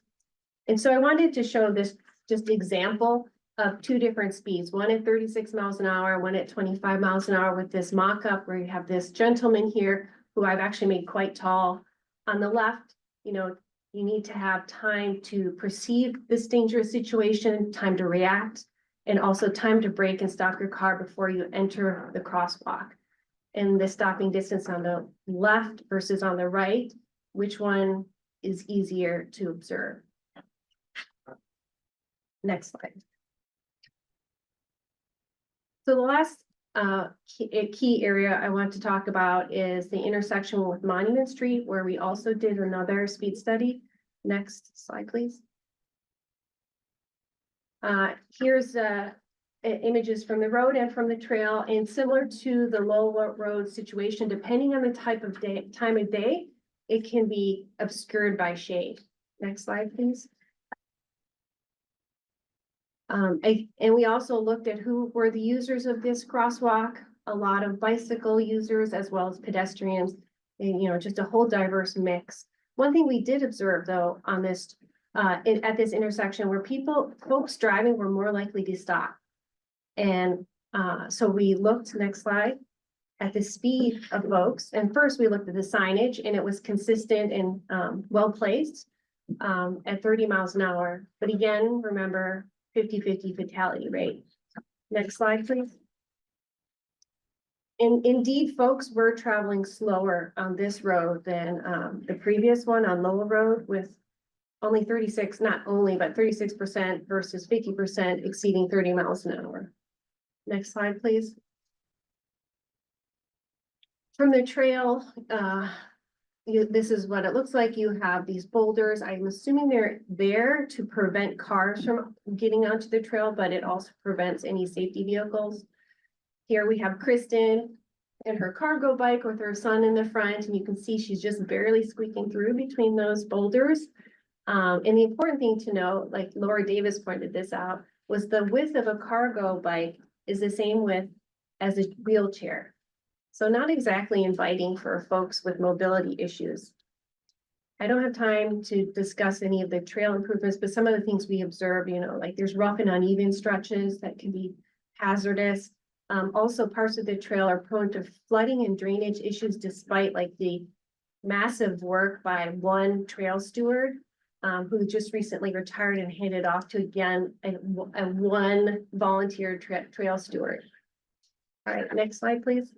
And so I wanted to show this just example of two different speeds, one at 36 miles an hour, one at 25 miles an hour with this mock-up where you have this gentleman here who I've actually made quite tall. On the left, you know, you need to have time to perceive this dangerous situation, time to react, and also time to brake and stop your car before you enter the crosswalk. And the stopping distance on the left versus on the right, which one is easier to observe? Next slide. So the last key area I want to talk about is the intersection with Monument Street, where we also did another speed study. Next slide, please. Here's images from the road and from the trail, and similar to the low road situation, depending on the time of day, it can be obscured by shade. Next slide, please. And we also looked at who were the users of this crosswalk, a lot of bicycle users as well as pedestrians, and, you know, just a whole diverse mix. One thing we did observe though on this, at this intersection where folks driving were more likely to stop. And so we looked, next slide, at the speed of folks. And first we looked at the signage, and it was consistent and well placed at 30 miles an hour. But again, remember, 50-50 fatality rate. Next slide, please. And indeed, folks were traveling slower on this road than the previous one on Lowell Road, with only 36, not only, but 36% versus 50% exceeding 30 miles an hour. Next slide, please. From the trail, this is what it looks like. You have these boulders. I'm assuming they're there to prevent cars from getting onto the trail, but it also prevents any safety vehicles. Here we have Kristen and her cargo bike with her son in the front, and you can see she's just barely squeaking through between those boulders. And the important thing to know, like Laura Davis pointed this out, was the width of a cargo bike is the same width as a wheelchair. So not exactly inviting for folks with mobility issues. I don't have time to discuss any of the trail improvements, but some of the things we observe, you know, like there's rough and uneven stretches that can be hazardous. Also, parts of the trail are prone to flooding and drainage issues, despite like the massive work by one trail steward who just recently retired and handed off to, again, a one volunteer trail steward. All right, next slide, please.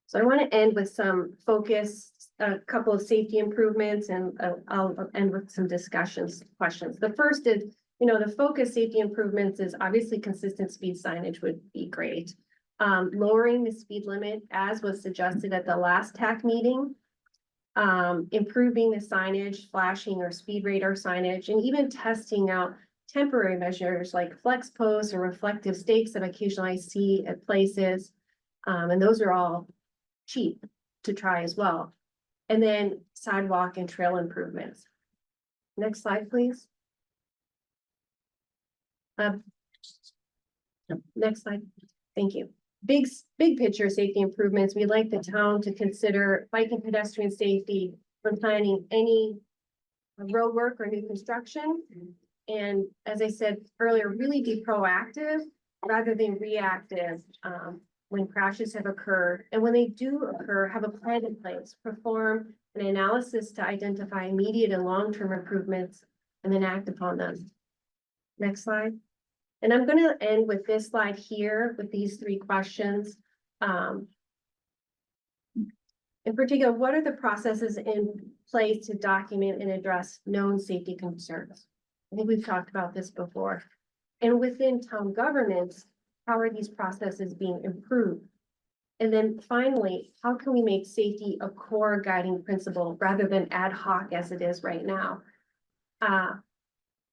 So I want to end with some focus, a couple of safety improvements, and I'll end with some questions. The first is, you know, the focus safety improvements is obviously consistent speed signage would be great. Lowering the speed limit as was suggested at the last TAC meeting. Improving the signage, flashing or speed radar signage, and even testing out temporary measures like flex posts or reflective stakes that occasionally I see at places. And those are all cheap to try as well. And then sidewalk and trail improvements. Next slide, please. Next slide. Thank you. big picture safety improvements, we'd like the town to consider bike and pedestrian safety when planning any road work or new construction. And as I said earlier, really be proactive rather than reactive, when crashes have occurred. And when they do occur, have a plan in place, perform an analysis to identify immediate and long-term improvements, and then act upon them. Next slide. And I'm gonna end with this slide here with these three questions. In particular, what are the processes in place to document and address known safety concerns? I think we've talked about this before. And within town governance, how are these processes being improved? And then finally, how can we make safety a core guiding principle rather than ad hoc as it is right now?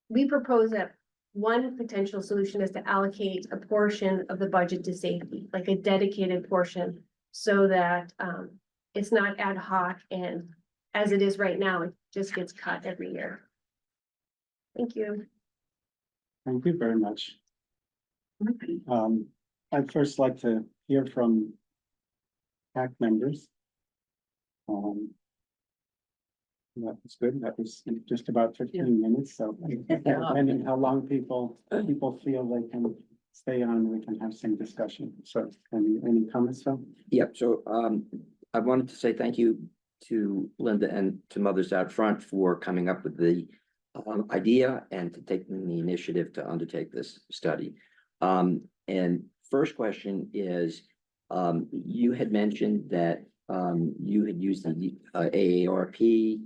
We propose that one potential solution is to allocate a portion of the budget to safety, like a dedicated portion, so that it's not ad hoc, and as it is right now, it just gets cut every year. Thank you. Thank you very much. I'd first like to hear from PAC members. That was good. That was just about 15 minutes, so depending how long people feel they can stay on, we can have some discussion. So any comments, Phil? Yep, so I wanted to say thank you to Linda and to Mothers Out Front for coming up with the idea and to taking the initiative to undertake this study. And first question is, you had mentioned that you had used the AARP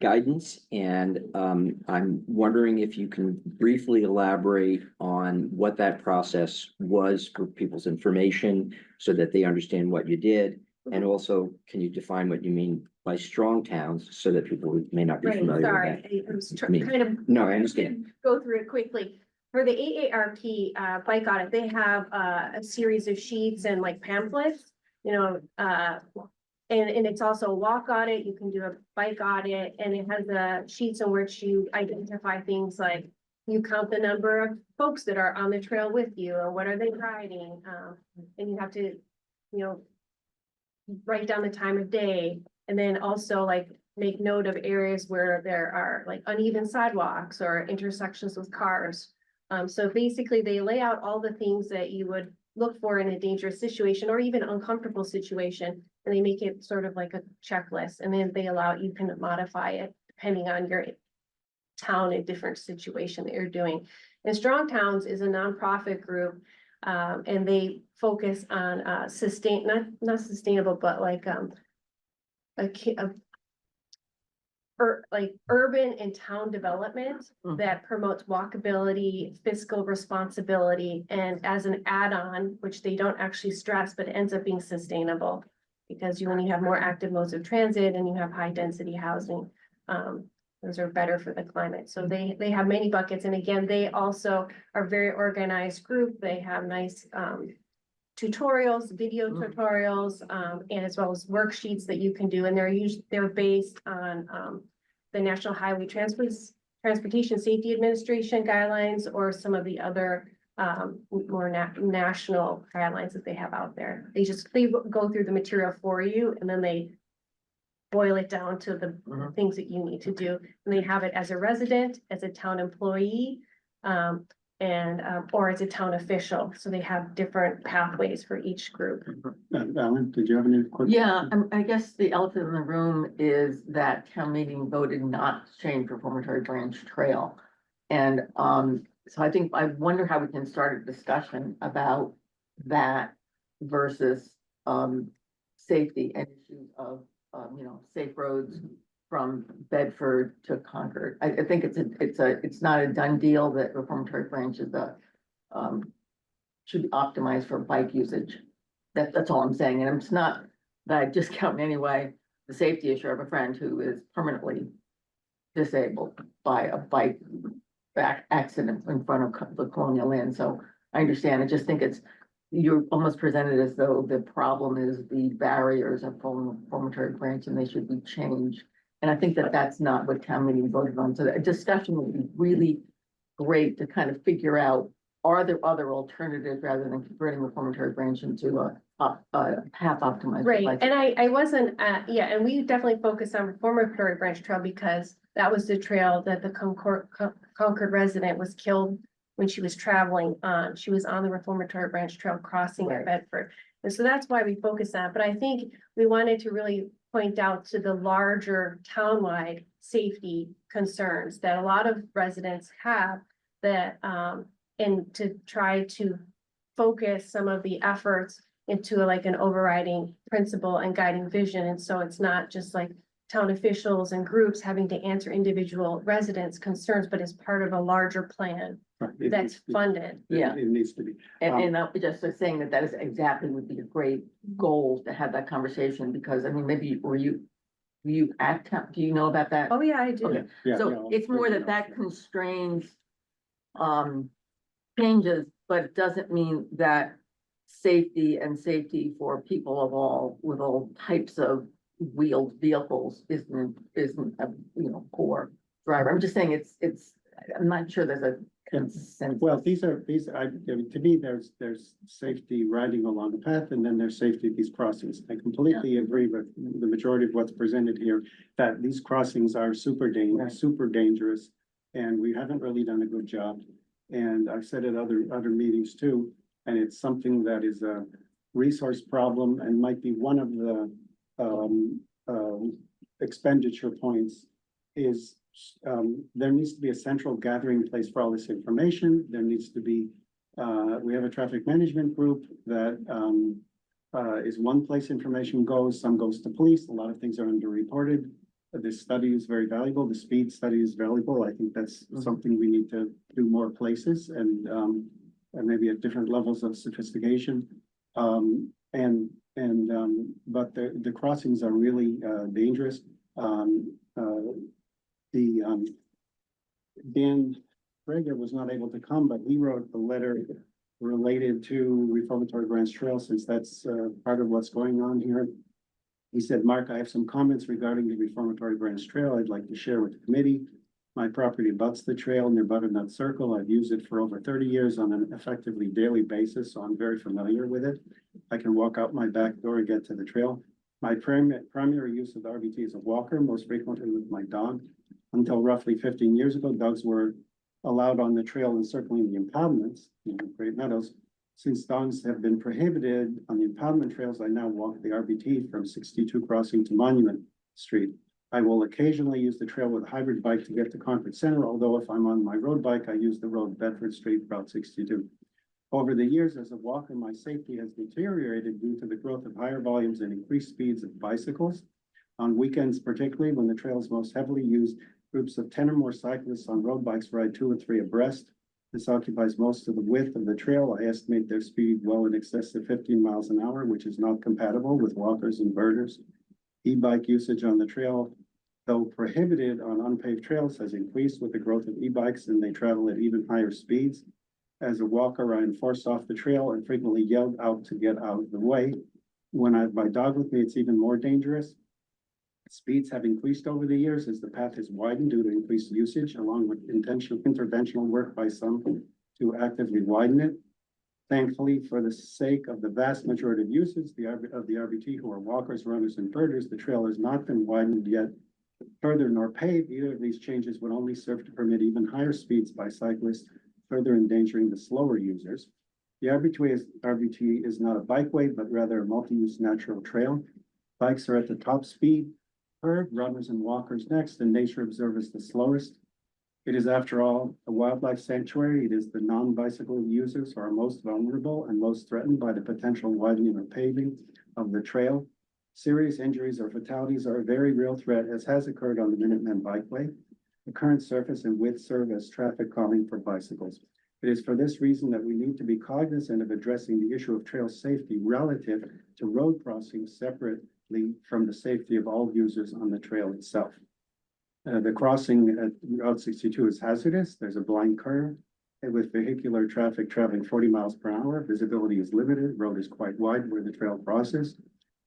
guidance, and I'm wondering if you can briefly elaborate on what that process was for people's information so that they understand what you did. And also, can you define what you mean by strong towns so that people who may not be Right, familiar sorry, with I was I mean, kind of. No, I understand. Go through it quickly. For the AARP bike audit, they have a series of sheets and like pamphlets, you know, and it's also a walk audit. You can do a bike audit, and it has sheets in which you identify things like you count the number of folks that are on the trail with you, or what are they riding, and you have to, you know, write down the time of day, and then also like make note of areas where there are like uneven sidewalks or intersections with cars. So basically they lay out all the things that you would look for in a dangerous situation or even uncomfortable situation, and they make it sort of like a checklist, and then they allow, you can modify it depending on your town and different situation that you're doing. And Strong Towns is a nonprofit group, and they focus on not sustainable, but like like urban and town development that promotes walkability, fiscal responsibility, and as an add-on, which they don't actually stress, but it ends up being sustainable. Because when you have more active modes of transit and you have high density housing, those are better for the climate. So they have many buckets. And again, they also are a very organized group. They have nice tutorials, video tutorials, and as well as worksheets that you can do. And they're based on the National Highway Transportation Safety Administration guidelines, or some of the other more national guidelines that they have out there. They go through the material for you, and then they boil it down to the things that you need to do. And they have it as a resident, as a town employee, or as a town official. So they have different pathways for each group. Alan, did you have any quick? Yeah, I guess the elephant in the room is that town meeting voted not to change Reformatory Branch Trail. And so I wonder how we can start a discussion about that versus safety and issues of safe roads from Bedford to Concord. I think it's not a done deal that Reformatory Branch is should be optimized for bike usage. That's all I'm saying. And it's not that I discount in any way the safety issue. I have a friend who is permanently disabled by a bike accident in front of the Colonial Inn. So I understand. I just think you're almost presented as though the problem is the barriers of Reformatory Branch and they should be changed. And I think that that's not what town meeting voted on. So a discussion would be really great to kind of figure out are there other alternatives rather than converting reformatory branch into a half optimized? Right, bike? and I wasn't, yeah, and we definitely focused on Reformatory Branch Trail because that was the trail that the Concord resident was killed when she was traveling on. She was on the Reformatory Branch Trail crossing at Right. Bedford. And so that's why we focused on it. But I think we wanted to really point out to the larger townwide safety concerns that a lot of residents have that, and to try to focus some of the efforts into like an overriding principle and guiding vision. And so it's not just like town officials and groups having to answer individual residents' concerns, but as part of a larger plan Right, it that's needs to be- funded. Yeah. It needs to be. And I'm just saying that is exactly would be a great goal to have that conversation, because I mean, maybe were you at town, do you know about that? Oh, yeah, I do. Okay, Yeah, so yeah, it's more that that constrains changes, but it doesn't mean that safety for people of all, with all types of wheeled vehicles isn't a, core driver. I'm just saying I'm not sure there's a consensus. Well, to me, there's safety riding along the path, and then there's safety at these crossings. I completely agree with the majority of what's presented here, that these crossings are Right. super dangerous, and we haven't really done a good job. And I've said at other meetings too, and it's something that is a resource problem and might be one of the expenditure points is there needs to be a central gathering place for all this information. There needs to be, we have a traffic management group that is one place information goes, some goes to police, a lot of things are underreported. This study is very valuable, the speed study is valuable. I think that's something we need to do more places and maybe at different levels of sophistication. But the crossings are really dangerous. Dan Prager was not able to come, but he wrote a letter related to Reformatory Branch Trail, since that's part of what's going on here. He said, Mark, I have some comments regarding the Reformatory Branch Trail I'd like to share with the committee. My property abuts the trail near Butternut Circle. I've used it for over 30 years on an effectively daily basis, so I'm very familiar with it. I can walk out my back door and get to the trail. My primary use of the RVT is a walker, most frequently with my dog. Until roughly 15 years ago, dogs were allowed on the trail encircling the impoundments in Great Meadows. Since dogs have been prohibited on the impoundment trails, I now walk the RVT from 62 Crossing to Monument Street. I will occasionally use the trail with a hybrid bike to get to Concord Center, although if I'm on my road bike, I use the road Bedford Street, Route 62. Over the years, as a walker, my safety has deteriorated due to the growth of higher volumes and increased speeds of bicycles. On weekends, particularly when the trail is most heavily used, groups of 10 or more cyclists on road bikes ride 2 or 3 abreast. This occupies most of the width of the trail. I estimate their speed well in excess of 15 miles an hour, which is not compatible with walkers and birders. E-bike usage on the trail, though prohibited on unpaved trails, has increased with the growth of e-bikes, and they travel at even higher speeds. As a walker, I am forced off the trail and frequently yelled out to get out of the way. When I have my dog with me, it's even more dangerous. Speeds have increased over the years as the path has widened due to increased usage, along with intentional interventional work by some to actively widen it. Thankfully, for the sake of the vast majority of users of the RVT who are walkers, runners, and birders, the trail has not been widened yet further nor paved. Either of these changes would only serve to permit even higher speeds by cyclists, further endangering the slower users. The RVT is not a bikeway, but rather a multi-use natural trail. Bikes are at the top speed curve, runners and walkers next, and nature observers the slowest. It is, after all, a wildlife sanctuary. It is the non-bicycle users who are most vulnerable and most threatened by the potential widening or paving of the trail. Serious injuries or fatalities are a very real threat, as has occurred on the Minutemen Bikeway. The current surface and width serve as traffic calming for bicycles. It is for this reason that we need to be cognizant of addressing the issue of trail safety relative to road crossings separately from the safety of all users on the trail itself. The crossing at Route 62 is hazardous. There's a blind curve with vehicular traffic traveling 40 miles per hour. Visibility is limited. Road is quite wide where the trail crosses.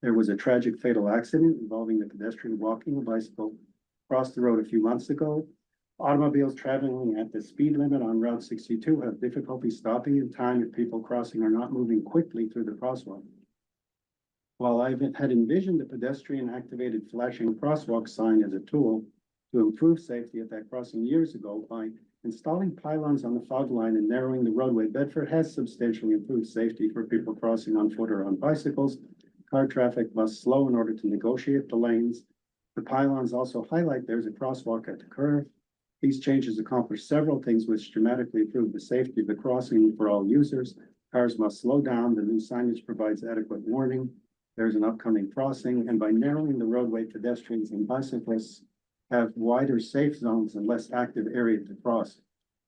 There was a tragic fatal accident involving the pedestrian walking a bicycle across the road a few months ago. Automobiles traveling at the speed limit on Route 62 have difficulty stopping in time if people crossing are not moving quickly through the crosswalk. While I had envisioned a pedestrian activated flashing crosswalk sign as a tool to improve safety at that crossing years ago, by installing pylons on the fog line and narrowing the roadway, Bedford has substantially improved safety for people crossing on foot or on bicycles. Car traffic must slow in order to negotiate the lanes. The pylons also highlight there's a crosswalk at the curve. These changes accomplish several things which dramatically improve the safety of the crossing for all users. Cars must slow down. The new signage provides adequate warning. There's an upcoming crossing, and by narrowing the roadway, pedestrians and bicyclists have wider safe zones and less active area to cross.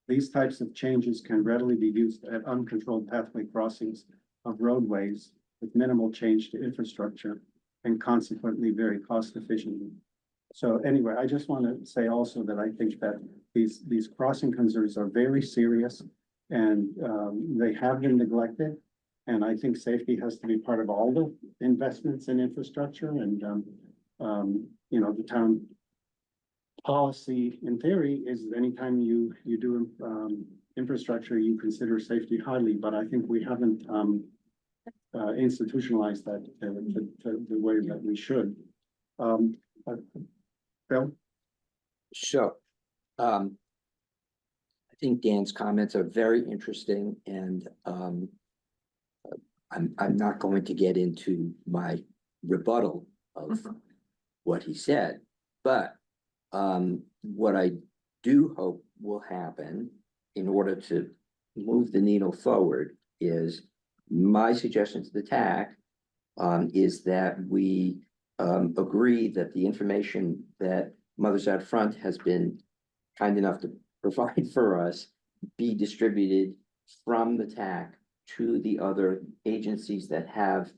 These types of changes can readily be used at uncontrolled pathway crossings of roadways with minimal change to infrastructure and consequently very cost efficiently. So anyway, I just want to say also that I think that these crossing concerns are very serious and they have been neglected. And I think safety has to be part of all the investments in infrastructure and you know, the town policy in theory is anytime you do infrastructure, you consider safety highly, but I think we haven't institutionalized that the way that we should. Bill? So, I think Dan's comments are very interesting and, I'm not going to get into my rebuttal of what he said, but, what I do hope will happen in order to move the needle forward is my suggestion to the TAC, is that we, agree that the information that Mothers Out Front has been kind enough to provide for us be distributed from the TAC to the other agencies that have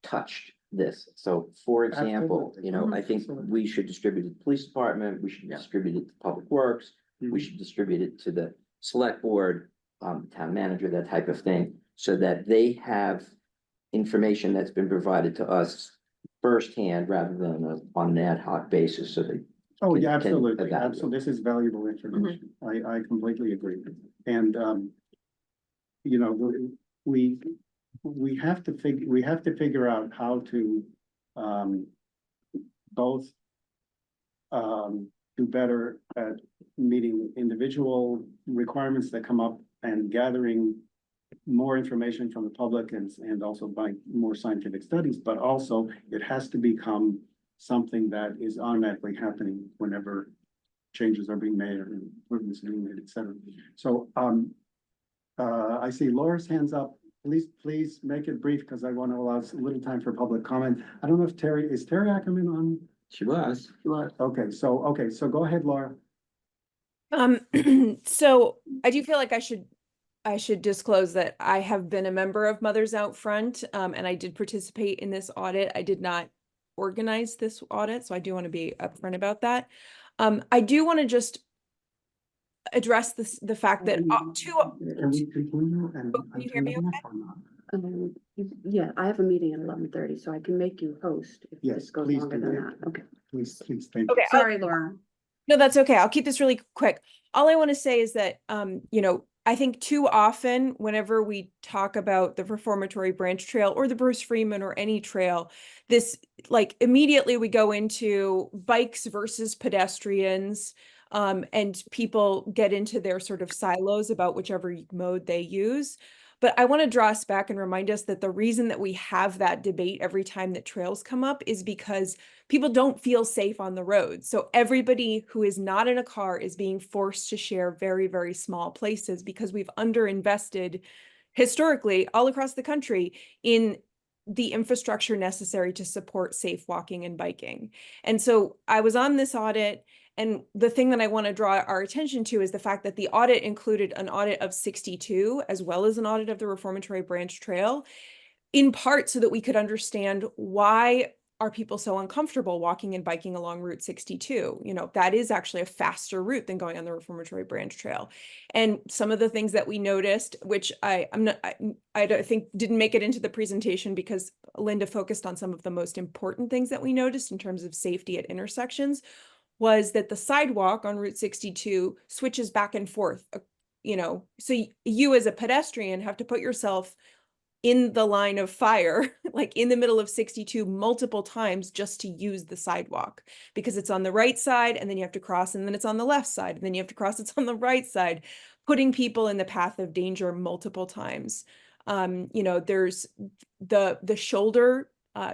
touched this. So for example, Absolutely. you know, I think Absolutely. we should distribute it to the police department, we should Yeah. distribute it to Public Works, Mhm. we should distribute it to the select board, town manager, that type of thing, so that they have information that's been provided to us firsthand rather than on an ad hoc basis, so they Oh, can- yeah, can absolutely. evaluate. Absolutely. This is valuable information. I completely agree. And, you know, we have to figure out how to, both, do better at meeting individual requirements that come up and gathering more information from the public and also by more scientific studies, but also it has to become something that is automatically happening whenever changes are being made or improvements are being made, et cetera. So, I see Laura's hands up. Please make it brief because I want to allow a little time for public comment. I don't know if is Terry Ackerman on? She was. Okay, so go ahead, Laura. So I do feel like I should disclose that I have been a member of Mothers Out Front, and I did participate in this audit. I did not organize this audit, so I do want to be upfront about that. I do want to just address the fact that Can we continue and? Can you hear me okay? Or not? Yeah, I have a meeting at 11:30, so I can make you host if Yes, this goes please longer do than that. that. Okay, Please, thank you. Okay, sorry, Laura. no, that's okay. I'll keep this really quick. All I want to say is that, you know, I think too often whenever we talk about the Reformatory Branch Trail or the Bruce Freeman or any trail, this like immediately we go into bikes versus pedestrians, and people get into their sort of silos about whichever mode they use. But I want to draw us back and remind us that the reason that we have that debate every time that trails come up is because people don't feel safe on the road. So everybody who is not in a car is being forced to share very, very small places because we've underinvested historically all across the country in the infrastructure necessary to support safe walking and biking. And so I was on this audit, and the thing that I want to draw our attention to is the fact that the audit included an audit of 62 as well as an audit of the Reformatory Branch Trail, in part so that we could understand why are people so uncomfortable walking and biking along Route 62? You know, that is actually a faster route than going on the Reformatory Branch Trail. And some of the things that we noticed, which I don't think didn't make it into the presentation because Linda focused on some of the most important things that we noticed in terms of safety at intersections. was that the sidewalk on Route 62 switches back and forth, you know, so you as a pedestrian have to put yourself in the line of fire, like in the middle of 62 multiple times just to use the sidewalk, because it's on the right side and then you have to cross, and then it's on the left side and then you have to cross, it's on the right side, putting people in the path of danger multiple times. You know, there's the shoulder,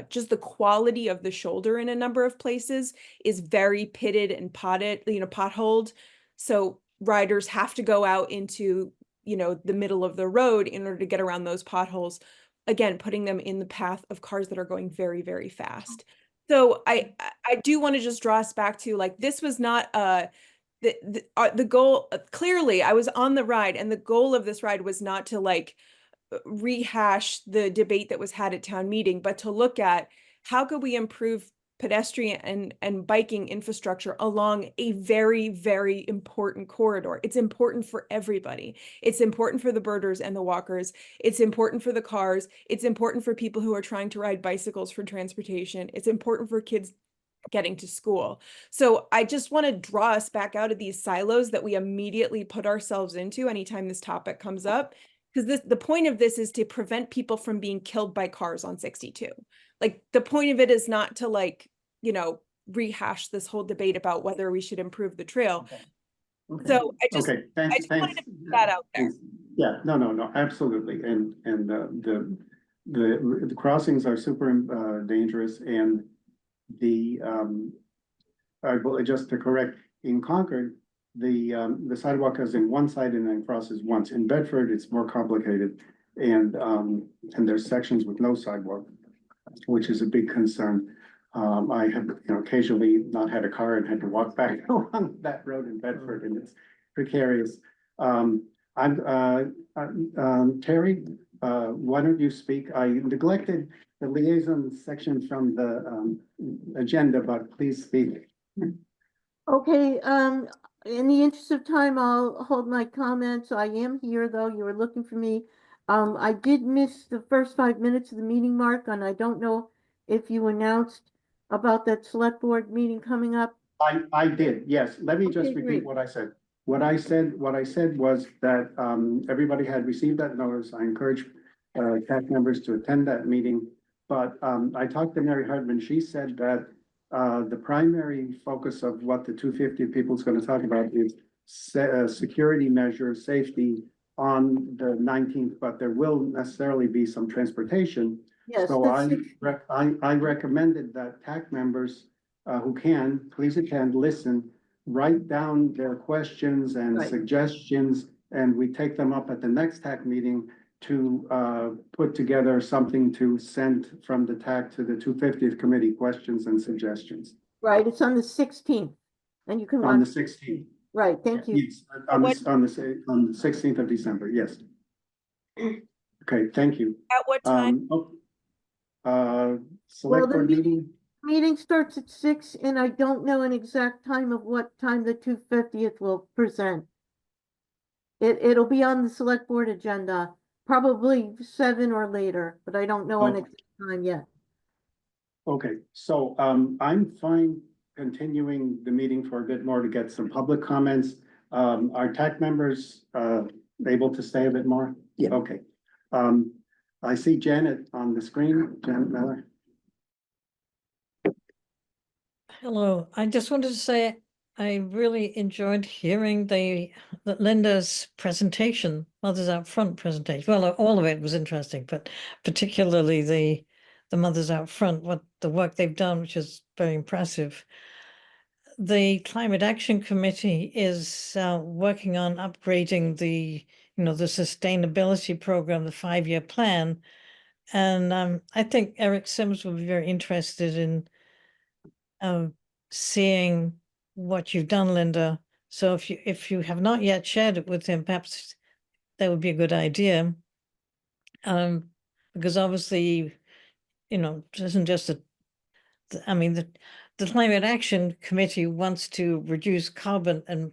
just the quality of the shoulder in a number of places is very pitted and potholed. So riders have to go out into, you know, the middle of the road in order to get around those potholes, again, putting them in the path of cars that are going very, very fast. So I do want to just draw us back to, like, this was not the goal. Clearly I was on the ride, and the goal of this ride was not to like rehash the debate that was had at town meeting, but to look at how could we improve pedestrian and biking infrastructure along a very, very important corridor. It's important for everybody. It's important for the birders and the walkers. It's important for the cars. It's important for people who are trying to ride bicycles for transportation. It's important for kids getting to school. So I just want to draw us back out of these silos that we immediately put ourselves into anytime this topic comes up. Because the point of this is to prevent people from being killed by cars on 62. Like, the point of it is not to, like, you know, rehash this whole debate about whether we should improve the trail. Okay. So I just Okay, thanks, just wanted thanks. to put that out there. Thanks. Yeah, no, absolutely. And the crossings are super dangerous, and just to correct, in Concord, the sidewalk is in one side and then crosses once. In Bedford, it's more complicated, and there's sections with no sidewalk, which is a big concern. I have, you know, occasionally not had a car and had to walk back along that road in Bedford, and it's precarious. Terry, why don't you speak? I neglected the liaison section from the agenda, but please speak. Okay, in the interest of time, I'll hold my comments. I am here, though. You were looking for me. I did miss the first 5 minutes of the meeting, Mark, and I don't know if you announced about that select board meeting coming up. I did, yes. Let me just Okay, repeat great. what I said. What I said was that everybody had received that notice. I encourage CAC members to attend that meeting. But I talked to Mary Hartman. She said that the primary focus of what the 250 people is going to talk about is security measures, safety on the 19th, but there will necessarily be some transportation. Yes, So that's I recommended that TAC members who can, please attend, listen, write down their questions and Right. suggestions, and we take them up at the next TAC meeting to put together something to send from the TAC to the 250th committee, questions and suggestions right. It's on the 16th, and you can on the watch. 16th. Right, thank you. Yes, on the 16th of December, yes. Okay, thank you. At what time? Select Well, board meeting, Meeting starts at 6, and I don't know an exact time of what time the 250th will present. It'll be on the select board agenda, probably 7 or later, but I don't know an Okay. exact time yet. okay, so I'm fine continuing the meeting for a bit more to get some public comments. Are TAC members able to stay a bit more? Yeah. Okay. I see Janet on the screen, Janet Miller. Hello, I just wanted to say I really enjoyed hearing Linda's presentation, Mothers Out Front presentation. Well, all of it was interesting, but particularly the Mothers Out Front, what the work they've done, which is very impressive. The Climate Action Committee is working on upgrading the sustainability program, the 5-year plan. And I think Eric Sims will be very interested in seeing what you've done, Linda. So if you have not yet shared it with him, perhaps that would be a good idea. Because obviously, it isn't just the Climate Action Committee wants to reduce carbon and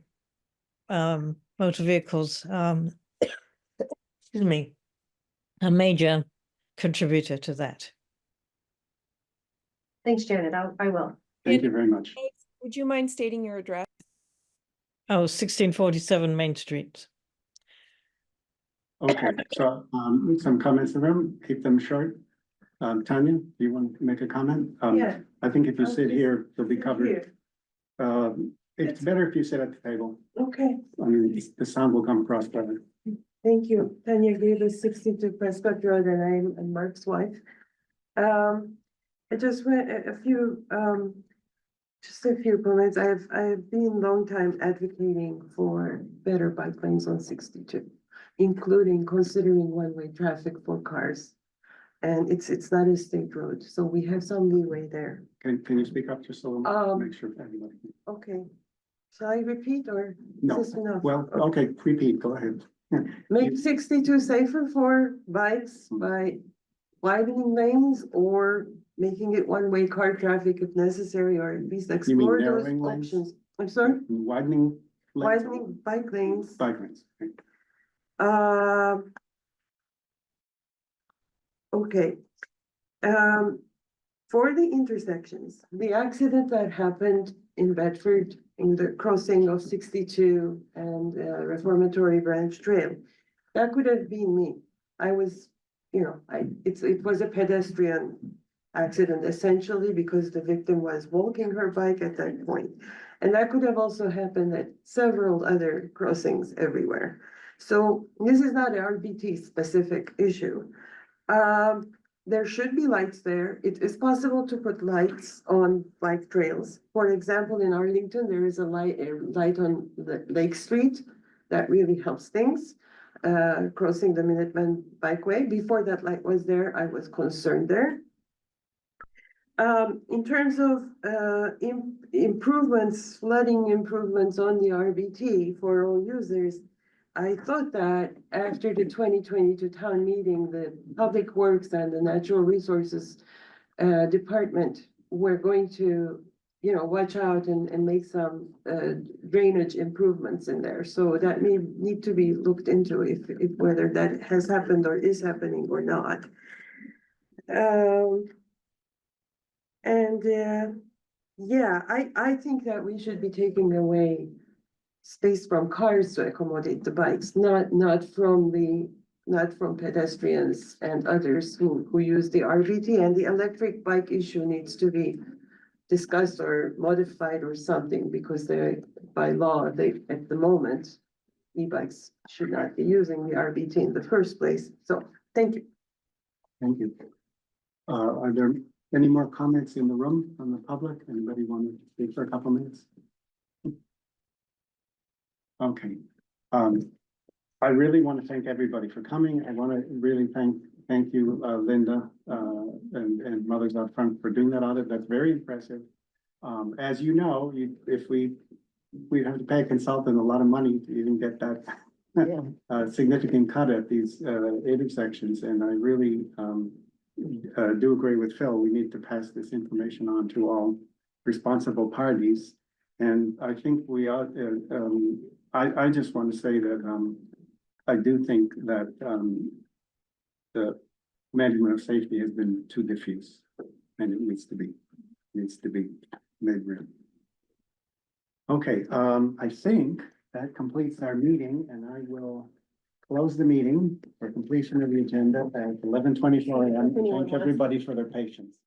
motor vehicles. Excuse me, a major contributor to that. Thanks, Janet. I will. Thank you very much. Would you mind stating your address? Oh, 1647 Main Street. Okay, so, some comments in the room, keep them short. Tanya, do you want to make a comment? Yeah. I think if you I'll sit just here, you'll be sit covered. here. It's better if you sit at the table. Okay, I mean, the sound will come across better. thank you. Tanya Davis, 62 Prescott Road, and I'm Mark's wife. I just went a few, just a few comments. I've been long time advocating for better bike lanes on 62, including considering one-way traffic for cars. And it's not a state road, so we have some leeway there. Can you speak up just a little, make sure everybody? Okay. Shall I repeat or No. is this enough? Well, okay, repeat, go ahead. Make 62 safer for bikes by widening lanes or making it one-way car traffic if necessary, or at least explore those narrowing lanes? options. I'm sorry, Widening. lanes? widening bike lanes. Bike lanes. Okay. For the intersections, the accident that happened in Bedford in the crossing of 62 and Reformatory Branch Trail, that could have been me. I was, it was a pedestrian accident essentially because the victim was walking her bike at that point. And that could have also happened at several other crossings everywhere. So this is not an RBT specific issue. There should be lights there. It is possible to put lights on bike trails. For example, in Arlington, there is a light on the Lake Street that really helps things. Crossing the Minuteman Bikeway. Before that light was there, I was concerned there. In terms of improvements, flooding improvements on the RBT for all users, I thought that after the 2022 town meeting, the Public Works and the Natural Resources Department were going to, watch out and make some drainage improvements in there. So that may need to be looked into if whether that has happened or is happening or not. Yeah, I think that we should be taking away space from cars to accommodate the bikes, not from pedestrians and others who use the RVT, and the electric bike issue needs to be discussed or modified or something, because by law, at the moment, e-bikes should not be using the RVT in the first place. So, thank you. Thank you. Are there any more comments in the room from the public? Anybody want to speak for a couple minutes? Okay. I really want to thank everybody for coming. I want to really thank you, Linda, and Mothers Out Front for doing that audit. That's very impressive. As you know, we'd have to pay a consultant a lot of money to even get that significant cut at these intersections. And I really do agree with Phil. We need to pass this information on to all responsible parties. And I think we are, I just want to say that I do think that the management of safety has been too diffuse, and it needs to be made real. Okay, I think that completes our meeting, and I will close the meeting for completion of the agenda at 11:24 a.m. Thank everybody for their patience.